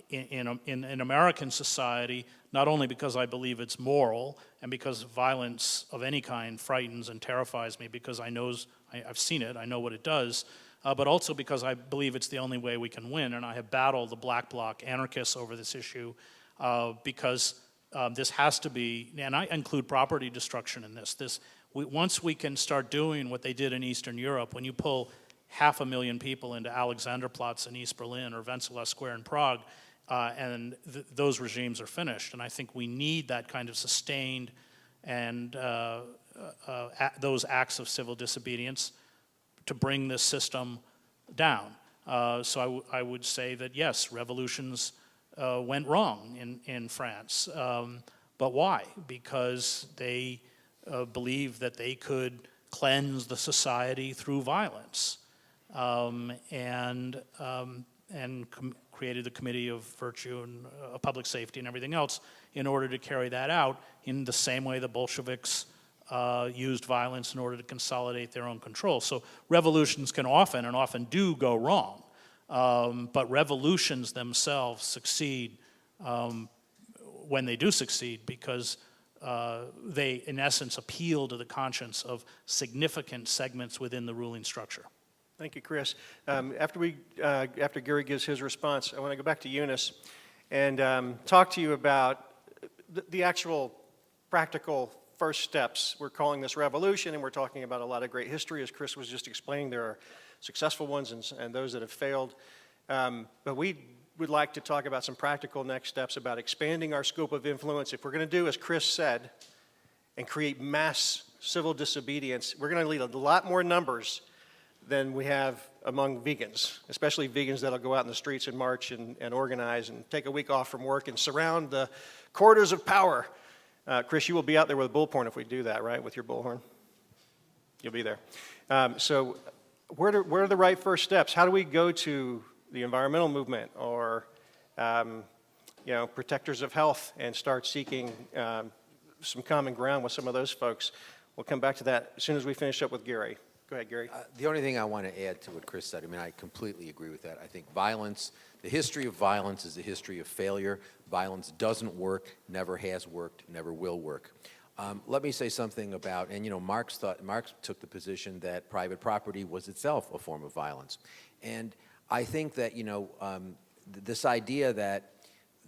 in American society, not only because I believe it's moral and because violence of any kind frightens and terrifies me, because I've seen it, I know what it does, but also because I believe it's the only way we can win. And I have battled the black bloc anarchists over this issue because this has to be, and I include property destruction in this. Once we can start doing what they did in Eastern Europe, when you pull 500,000 people into Alexanderplatz in East Berlin or Wenceslas Square in Prague, and those regimes are finished. And I think we need that kind of sustained and those acts of civil disobedience to bring this system down. So I would say that yes, revolutions went wrong in France. But why? Because they believed that they could cleanse the society through violence, and created the Committee of Virtue and Public Safety and everything else in order to carry that out in the same way the Bolsheviks used violence in order to consolidate their own control. So revolutions can often do go wrong, but revolutions themselves succeed when they do succeed because they, in essence, appeal to the conscience of significant segments within the ruling structure. Thank you, Chris. After Gary gives his response, I want to go back to Eunice and talk to you about the actual practical first steps. We're calling this revolution, and we're talking about a lot of great history, as Chris was just explaining. There are successful ones and those that have failed. But we would like to talk about some practical next steps about expanding our scope of influence. If we're going to do, as Chris said, and create mass civil disobedience, we're going to need a lot more numbers than we have among vegans, especially vegans that'll go out in the streets and march and organize and take a week off from work and surround the corridors of power. Chris, you will be out there with a bullhorn if we do that, right, with your bullhorn? You'll be there. So where are the right first steps? How do we go to the environmental movement or protectors of health and start seeking some common ground with some of those folks? We'll come back to that as soon as we finish up with Gary. Go ahead, Gary. The only thing I want to add to what Chris said, I mean, I completely agree with that. I think violence, the history of violence is a history of failure. Violence doesn't work, never has worked, never will work. Let me say something about, and Marx took the position that private property was itself a form of violence. And I think that, this idea that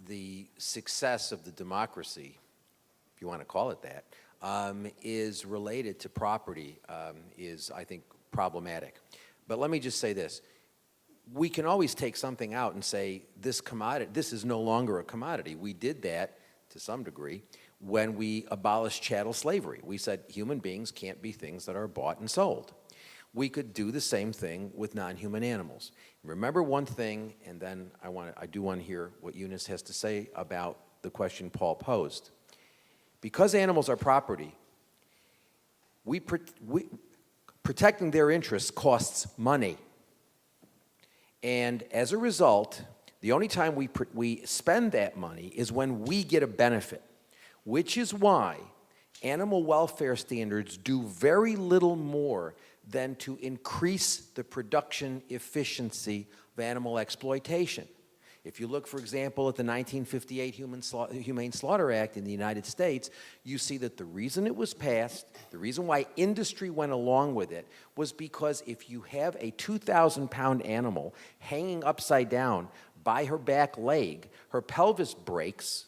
the success of the democracy, if you want to call it that, is related to property is, I think, problematic. But let me just say this. We can always take something out and say, this is no longer a commodity. We did that, to some degree, when we abolished chattel slavery. We said human beings can't be things that are bought and sold. We could do the same thing with non-human animals. Remember one thing, and then I do want to hear what Eunice has to say about the question Paul posed. Because animals are property, protecting their interests costs money. And as a result, the only time we spend that money is when we get a benefit, which is why animal welfare standards do very little more than to increase the production efficiency of animal exploitation. If you look, for example, at the 1958 Humane Slaughter Act in the United States, you see that the reason it was passed, the reason why industry went along with it, was because if you have a 2,000-pound animal hanging upside down by her back leg, her pelvis breaks,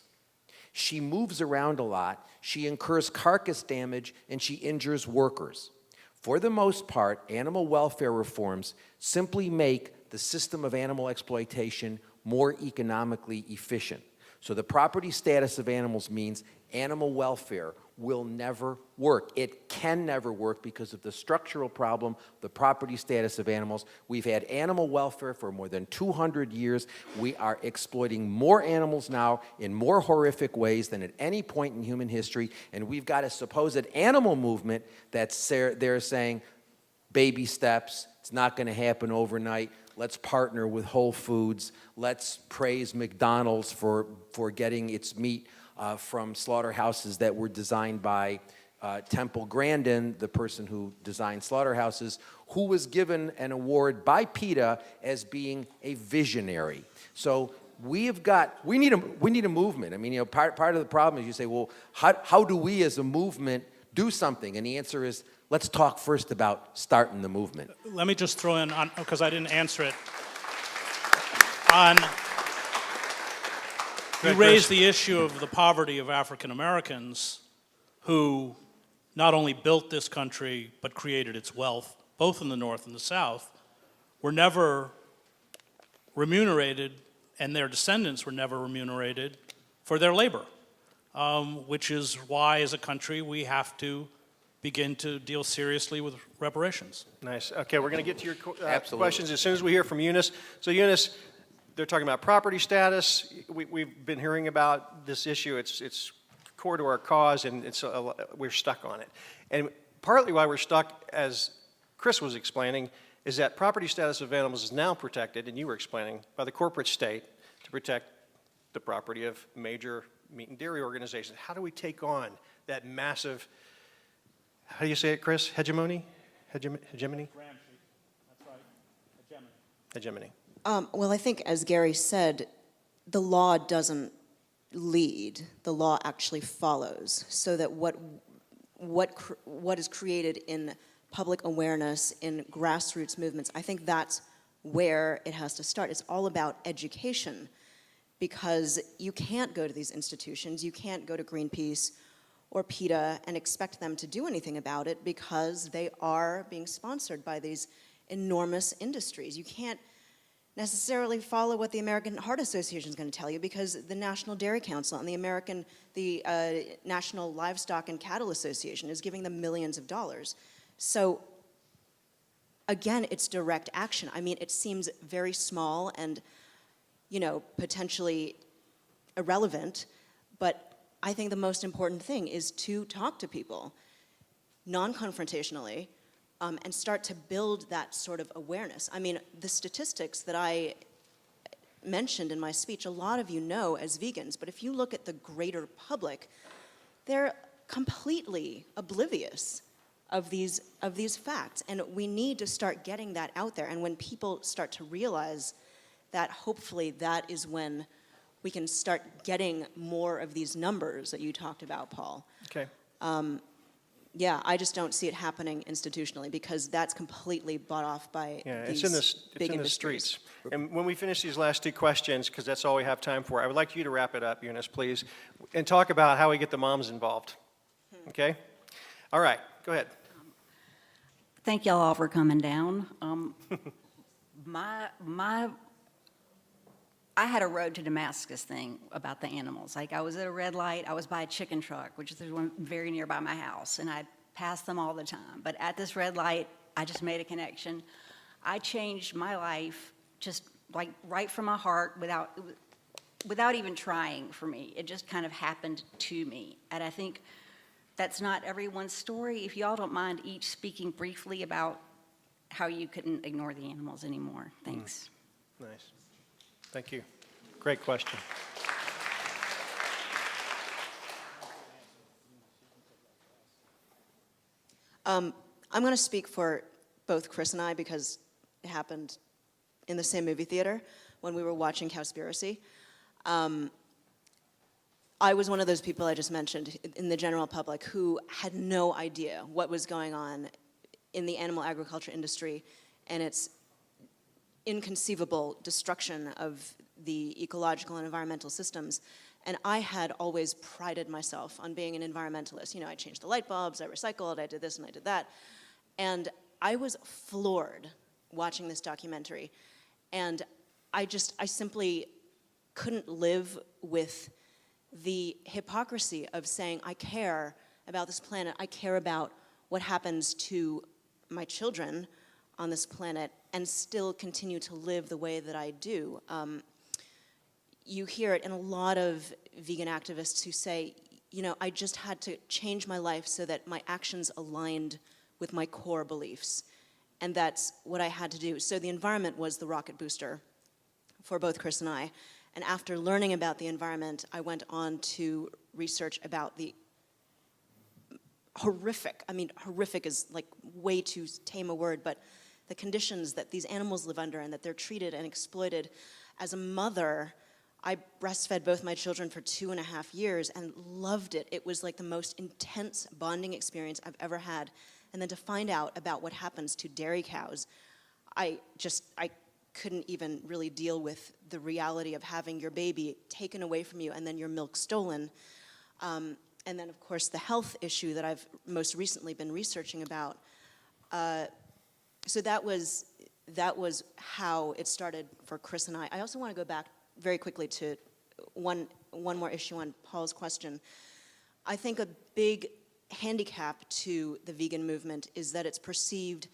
she moves around a lot, she incurs carcass damage, and she injures workers. For the most part, animal welfare reforms simply make the system of animal exploitation more economically efficient. So the property status of animals means animal welfare will never work. It can never work because of the structural problem, the property status of animals. We've had animal welfare for more than 200 years. We are exploiting more animals now in more horrific ways than at any point in human history, and we've got a supposed animal movement that's there saying, baby steps, it's not going to happen overnight. Let's partner with Whole Foods. Let's praise McDonald's for getting its meat from slaughterhouses that were designed by Temple Grandin, the person who designed slaughterhouses, who was given an award by PETA as being a visionary. So we need a movement. I mean, part of the problem is you say, well, how do we as a movement do something? And the answer is, let's talk first about starting the movement. Let me just throw in, because I didn't answer it. You raised the issue of the poverty of African Americans who not only built this country but created its wealth, both in the North and the South, were never remunerated, and their descendants were never remunerated for their labor, which is why, as a country, we have to begin to deal seriously with reparations. Nice. Okay, we're going to get to your Absolutely. questions as soon as we hear from Eunice. So Eunice, they're talking about property status. We've been hearing about this issue. It's core to our cause, and we're stuck on it. And partly why we're stuck, as Chris was explaining, is that property status of animals is now protected, and you were explaining, by the corporate state to protect the property of major meat and dairy organizations. How do we take on that massive, how do you say it, Chris? Hegemony? Hegemony? That's right, Hegemony. Well, I think, as Gary said, the law doesn't lead. The law actually follows, so that what is created in public awareness, in grassroots movements, I think that's where it has to start. It's all about education, because you can't go to these institutions, you can't go to Greenpeace or PETA and expect them to do anything about it, because they are being sponsored by these enormous industries. You can't necessarily follow what the American Heart Association is going to tell you, because the National Dairy Council and the National Livestock and Cattle Association is giving them millions of dollars. So again, it's direct action. I mean, it seems very small and, potentially irrelevant, but I think the most important thing is to talk to people non-confrontationally, and start to build that sort of awareness. I mean, the statistics that I mentioned in my speech, a lot of you know as vegans, but if you look at the greater public, they're completely oblivious of these facts. And we need to start getting that out there. And when people start to realize that, hopefully that is when we can start getting more of these numbers that you talked about, Paul. Okay. Yeah, I just don't see it happening institutionally, because that's completely bought off by Yeah, these it's big in the industries. streets. And when we finish these last two questions, because that's all we have time for, I would like you to wrap it up, Eunice, please, and talk about how we get the moms involved. Okay? All right, go ahead. Thank y'all all for coming down. I had a road to Damascus thing about the animals. Like, I was at a red light, I was by a chicken truck, which is one very nearby my house, and I passed them all the time. But at this red light, I just made a connection. I changed my life just like right from my heart, without even trying for me. It just kind of happened to me. And I think that's not everyone's story. If y'all don't mind each speaking briefly about how you couldn't ignore the animals anymore. Thanks. Nice. Thank you. Great question. I'm going to speak for both Chris and I, because it happened in the same movie theater when we were watching Cowspiracy. I was one of those people I just mentioned in the general public who had no idea what was going on in the animal agriculture industry and its inconceivable destruction of the ecological and environmental systems. And I had always prided myself on being an environmentalist. I changed the light bulbs, I recycled, I did this and I did that. And I was floored watching this documentary. And I simply couldn't live with the hypocrisy of saying, I care about this planet, I care about what happens to my children on this planet, and still continue to live the way that I do. You hear it in a lot of vegan activists who say, I just had to change my life so that my actions aligned with my core beliefs. And that's what I had to do. So the environment was the rocket booster for both Chris and I. And after learning about the environment, I went on to research about the horrific is like way too tame a word, but the conditions that these animals live under and that they're treated and exploited. As a mother, I breastfed both my children for 2.5 years and loved it. It was like the most intense bonding experience I've ever had. And then to find out about what happens to dairy cows, I couldn't even really deal with the reality of having your baby taken away from you and then your milk stolen. And then, of course, the health issue that I've most recently been researching about. So that was how it started for Chris and I. I also want to go back very quickly to one more issue on Paul's question. I think a big handicap to the vegan movement is that it's perceived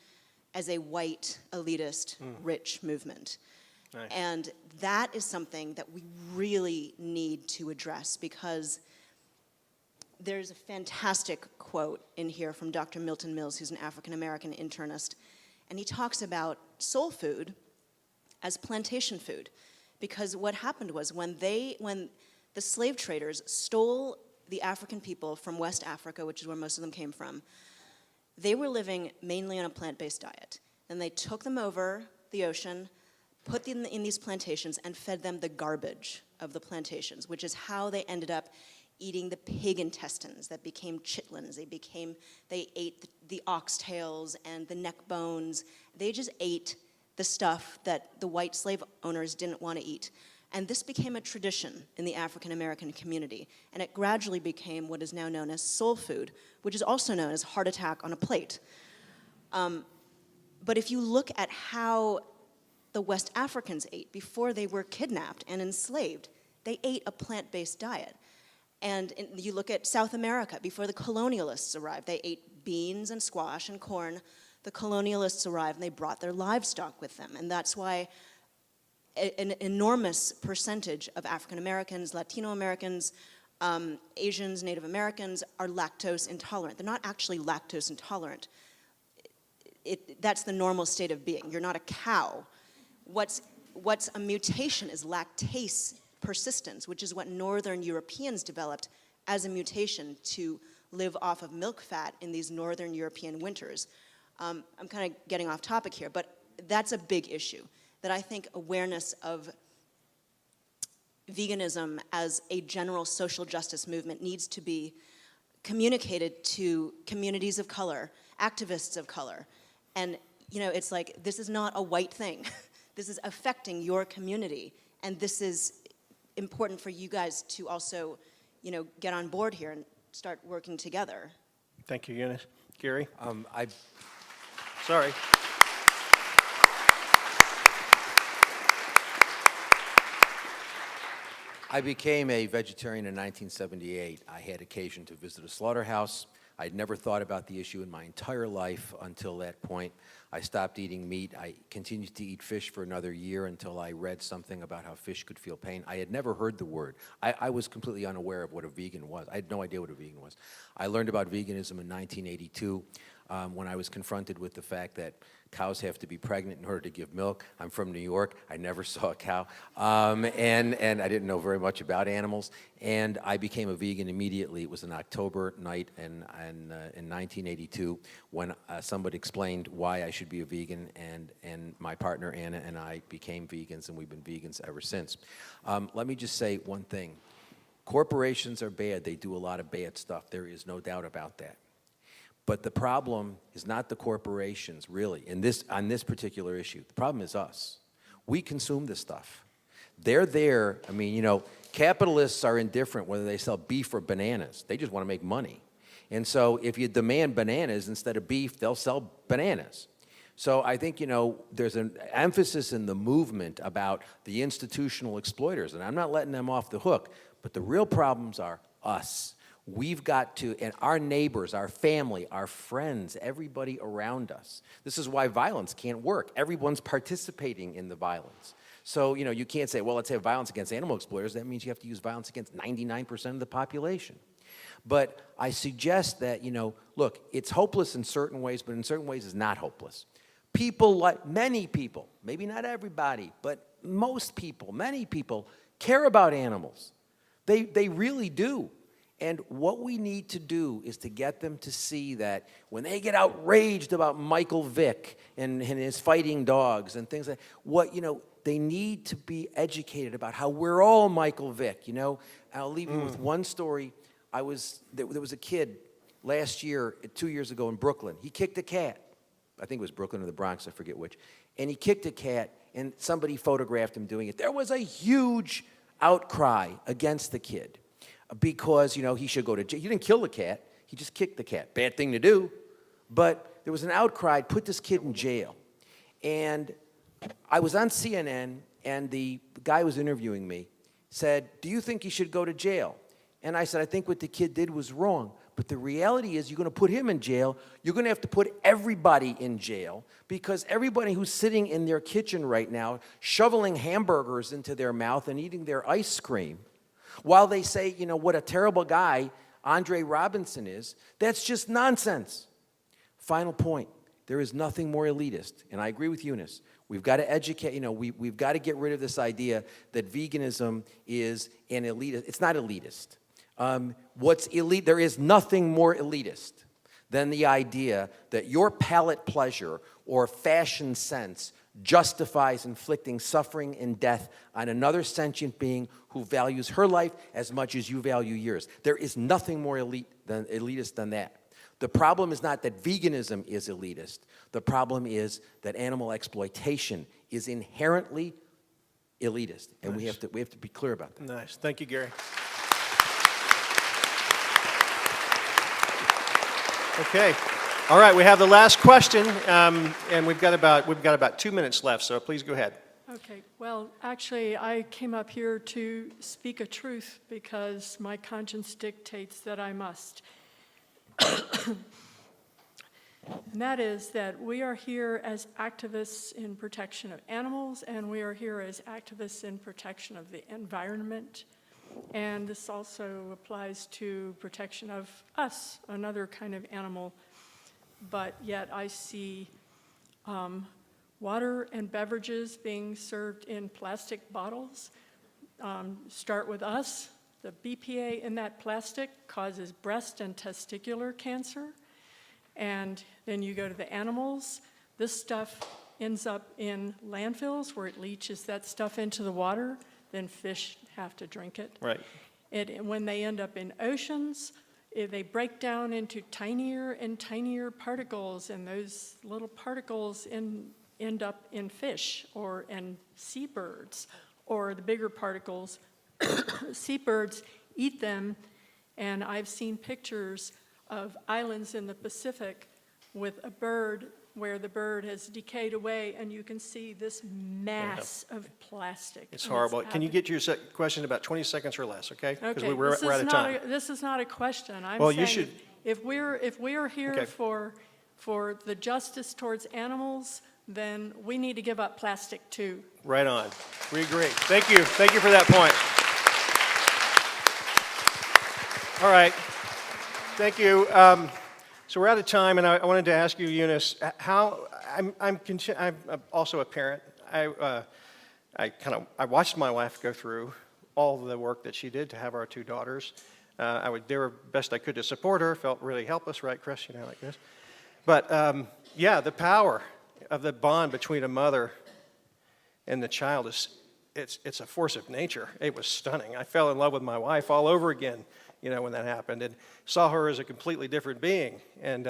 as a white, elitist, rich movement. Nice. And that is something that we really need to address, because there's a fantastic quote in here from Dr. Milton Mills, who's an African-American internist, and he talks about soul food as plantation food. Because what happened was when the slave traders stole the African people from West Africa, which is where most of them came from, they were living mainly on a plant-based diet. And they took them over the ocean, put them in these plantations, and fed them the garbage of the plantations, which is how they ended up eating the pig intestines that became chitlins. They ate the oxtails and the neck bones. They just ate the stuff that the white slave owners didn't want to eat. And this became a tradition in the African American community. And it gradually became what is now known as soul food, which is also known as heart attack on a plate. But if you look at how the West Africans ate before they were kidnapped and enslaved, they ate a plant-based diet. And you look at South America, before the colonialists arrived, they ate beans and squash and corn. The colonialists arrived and they brought their livestock with them. And that's why an enormous percentage of African Americans, Latino Americans, Asians, Native Americans are lactose intolerant. They're not actually lactose intolerant. That's the normal state of being. You're not a cow. What's a mutation is lactase persistence, which is what Northern Europeans developed as a mutation to live off of milk fat in these Northern European winters. I'm kind of getting off topic here, but that's a big issue, that I think awareness of veganism as a general social justice movement needs to be communicated to communities of color, activists of color. And, it's like, this is not a white thing. This is affecting your community. And this is important for you guys to also, get on board here and start working together. Thank you, Eunice. Gary? I Sorry. I became a vegetarian in 1978. I had occasion to visit a slaughterhouse. I'd never thought about the issue in my entire life until that point. I stopped eating meat. I continued to eat fish for another year until I read something about how fish could feel pain. I had never heard the word. I was completely unaware of what a vegan was. I had no idea what a vegan was. I learned about veganism in 1982 when I was confronted with the fact that cows have to be pregnant in order to give milk. I'm from New York. I never saw a cow. And I didn't know very much about animals. And I became a vegan immediately. It was an October night in 1982 when somebody explained why I should be a vegan, and my partner Anna and I became vegans, and we've been vegans ever since. Let me just say one thing. Corporations are bad. They do a lot of bad stuff. There is no doubt about that. But the problem is not the corporations, really, on this particular issue. The problem is us. We consume this stuff. They're there. I mean, capitalists are indifferent whether they sell beef or bananas. They just want to make money. And so if you demand bananas instead of beef, they'll sell bananas. So I think, there's an emphasis in the movement about the institutional exploiters, and I'm not letting them off the hook, but the real problems are us. We've got to, and our neighbors, our family, our friends, everybody around us. This is why violence can't work. Everyone's participating in the violence. So, you can't say, well, let's have violence against animal exploiters. That means you have to use violence against 99% of the population. But I suggest that, look, it's hopeless in certain ways, but in certain ways it's not hopeless. Many people, maybe not everybody, but most people, many people care about animals. They really do. And what we need to do is to get them to see that when they get outraged about Michael Vick and his fighting dogs and things like that, they need to be educated about how we're all Michael Vick, you know? I'll leave you with one story. There was a kid last year, 2 years ago in Brooklyn. He kicked a cat. I think it was Brooklyn or the Bronx, I forget which. And he kicked a cat, and somebody photographed him doing it. There was a huge outcry against the kid because, you know, he should go to jail. He didn't kill the cat. He just kicked the cat. Bad thing to do. But there was an outcry, put this kid in jail. And I was on CNN, and the guy who was interviewing me said, do you think he should go to jail? And I said, I think what the kid did was wrong. But the reality is you're going to put him in jail. You're going to have to put everybody in jail because everybody who's sitting in their kitchen right now shoveling hamburgers into their mouth and eating their ice cream while they say, you know, what a terrible guy Andre Robinson is, that's just nonsense. Final point. There is nothing more elitist. And I agree with Eunice. We've got to educate, you know, we've got to get rid of this idea that veganism is an elitist. It's not elitist. What's elite? There is nothing more elitist than the idea that your palate pleasure or fashion sense justifies inflicting suffering and death on another sentient being who values her life as much as you value yours. There is nothing more elitist than that. The problem is not that veganism is elitist. The problem is that animal exploitation is inherently elitist, and we have to be clear about that. Nice. Thank you, Gary. Okay. All right, we have the last question, and we've got about 2 minutes left, so please go ahead. Okay, well, actually, I came up here to speak a truth because my conscience dictates that I must. And that is that we are here as activists in protection of animals, and we are here as activists in protection of the environment. And this also applies to protection of us, another kind of animal. But yet I see water and beverages being served in plastic bottles. Start with us. The BPA in that plastic causes breast and testicular cancer. And then you go to the animals. This stuff ends up in landfills where it leaches that stuff into the water. Then fish have to drink it. Right. When they end up in oceans, they break down into tinier and tinier particles, and those little particles end up in fish or in seabirds, or the bigger particles, seabirds eat them, and I've seen pictures of islands in the Pacific with a bird where the bird has decayed away, and you can see this mass of plastic. It's horrible. Can you get your question in about 20 seconds or less, okay? Because we're out of time. This is not a question. I'm Well, saying you should. If we're here Okay. for the justice towards animals, then we need to give up plastic too. Right on. We agree. Thank you. Thank you for that point. All right. Thank you. So we're out of time, and I wanted to ask you, Eunice, how I'm also a parent. I watched my wife go through all the work that she did to have our two daughters. I would do best I could to support her. Felt really helpless, right, Chris? You know, like this. But yeah, the power of the bond between a mother and the child it's a force of nature. It was stunning. I fell in love with my wife all over again, you know, when that happened, and saw her as a completely different being. And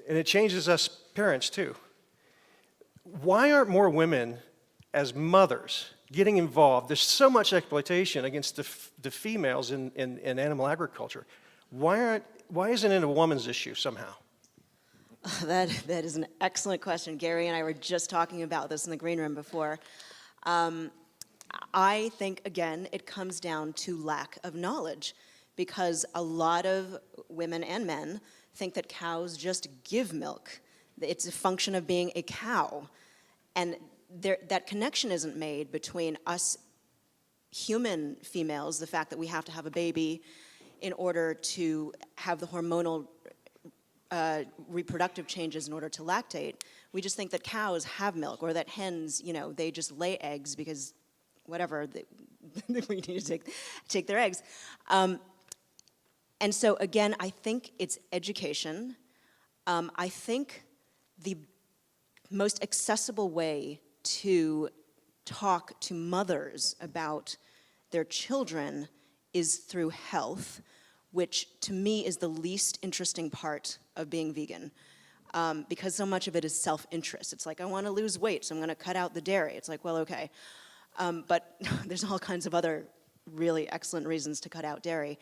it changes us parents too. Why aren't more women as mothers getting involved? There's so much exploitation against the females in animal agriculture. Why isn't it a woman's issue somehow? That is an excellent question. Gary and I were just talking about this in the green room before. I think, again, it comes down to lack of knowledge, because a lot of women and men think that cows just give milk. It's a function of being a cow. And that connection isn't made between us human females, the fact that we have to have a baby in order to have the hormonal reproductive changes in order to lactate. We just think that cows have milk, or that hens, you know, they just lay eggs because whatever, we need to take their eggs. And so again, I think it's education. I think the most accessible way to talk to mothers about their children is through health, which to me is the least interesting part of being vegan. Because so much of it is self-interest. It's like, I want to lose weight, so I'm going to cut out the dairy. It's like, well, okay. But there's all kinds of other really excellent reasons to cut out dairy.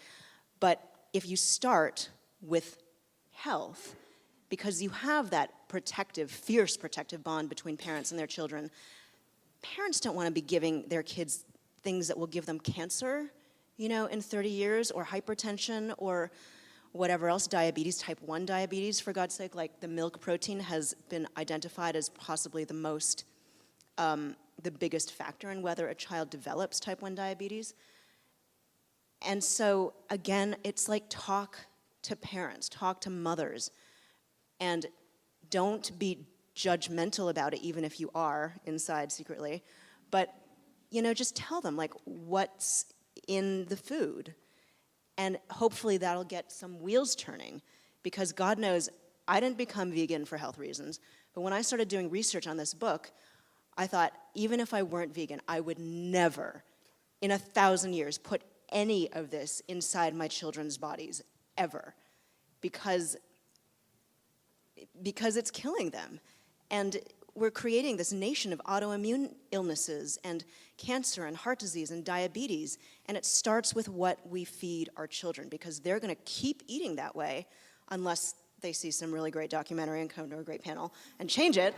But if you start with health, because you have that protective, fierce protective bond between parents and their children, parents don't want to be giving their kids things that will give them cancer, you know, in 30 years, or hypertension, or whatever else, diabetes, type 1 diabetes, for God's sake. Like, the milk protein has been identified as possibly the most, the biggest factor in whether a child develops type 1 diabetes. And so, again, it's like, talk to parents, talk to mothers, and don't be judgmental about it, even if you are inside secretly. But, you know, just tell them, like, what's in the food. And hopefully that'll get some wheels turning, because God knows I didn't become vegan for health reasons, but when I started doing research on this book, I thought, even if I weren't vegan, I would never, in 1,000 years, put any of this inside my children's bodies, ever, because it's killing them. And we're creating this nation of autoimmune illnesses and cancer and heart disease and diabetes, and it starts with what we feed our children, because they're going to keep eating that way unless they see some really great documentary and come to a great panel and change it.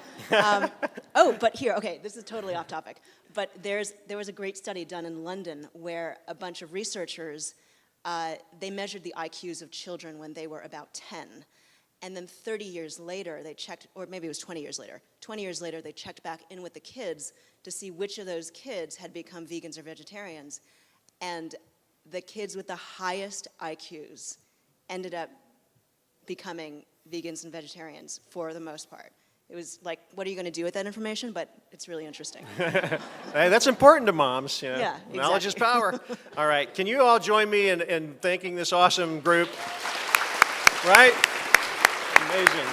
Oh, but here, okay, this is totally off topic, but there was a great study done in London where a bunch of researchers, they measured the IQs of children when they were about 10. And then 30 years later, they checked, or maybe it was 20 years later. 20 years later, they checked back in with the kids to see which of those kids had become vegans or vegetarians. And the kids with the highest IQs ended up becoming vegans and vegetarians for the most part. It was like, what are you going to do with that information? But it's really interesting. Hey, that's important to moms. You know? Yeah, exactly. Knowledge is power. All right, can you all join me in thanking this awesome group? Right? Amazing.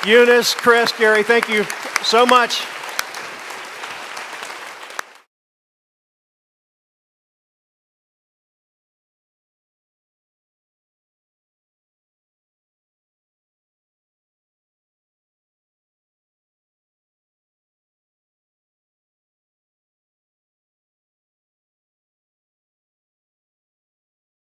Eunice, Chris, Gary, thank you so much.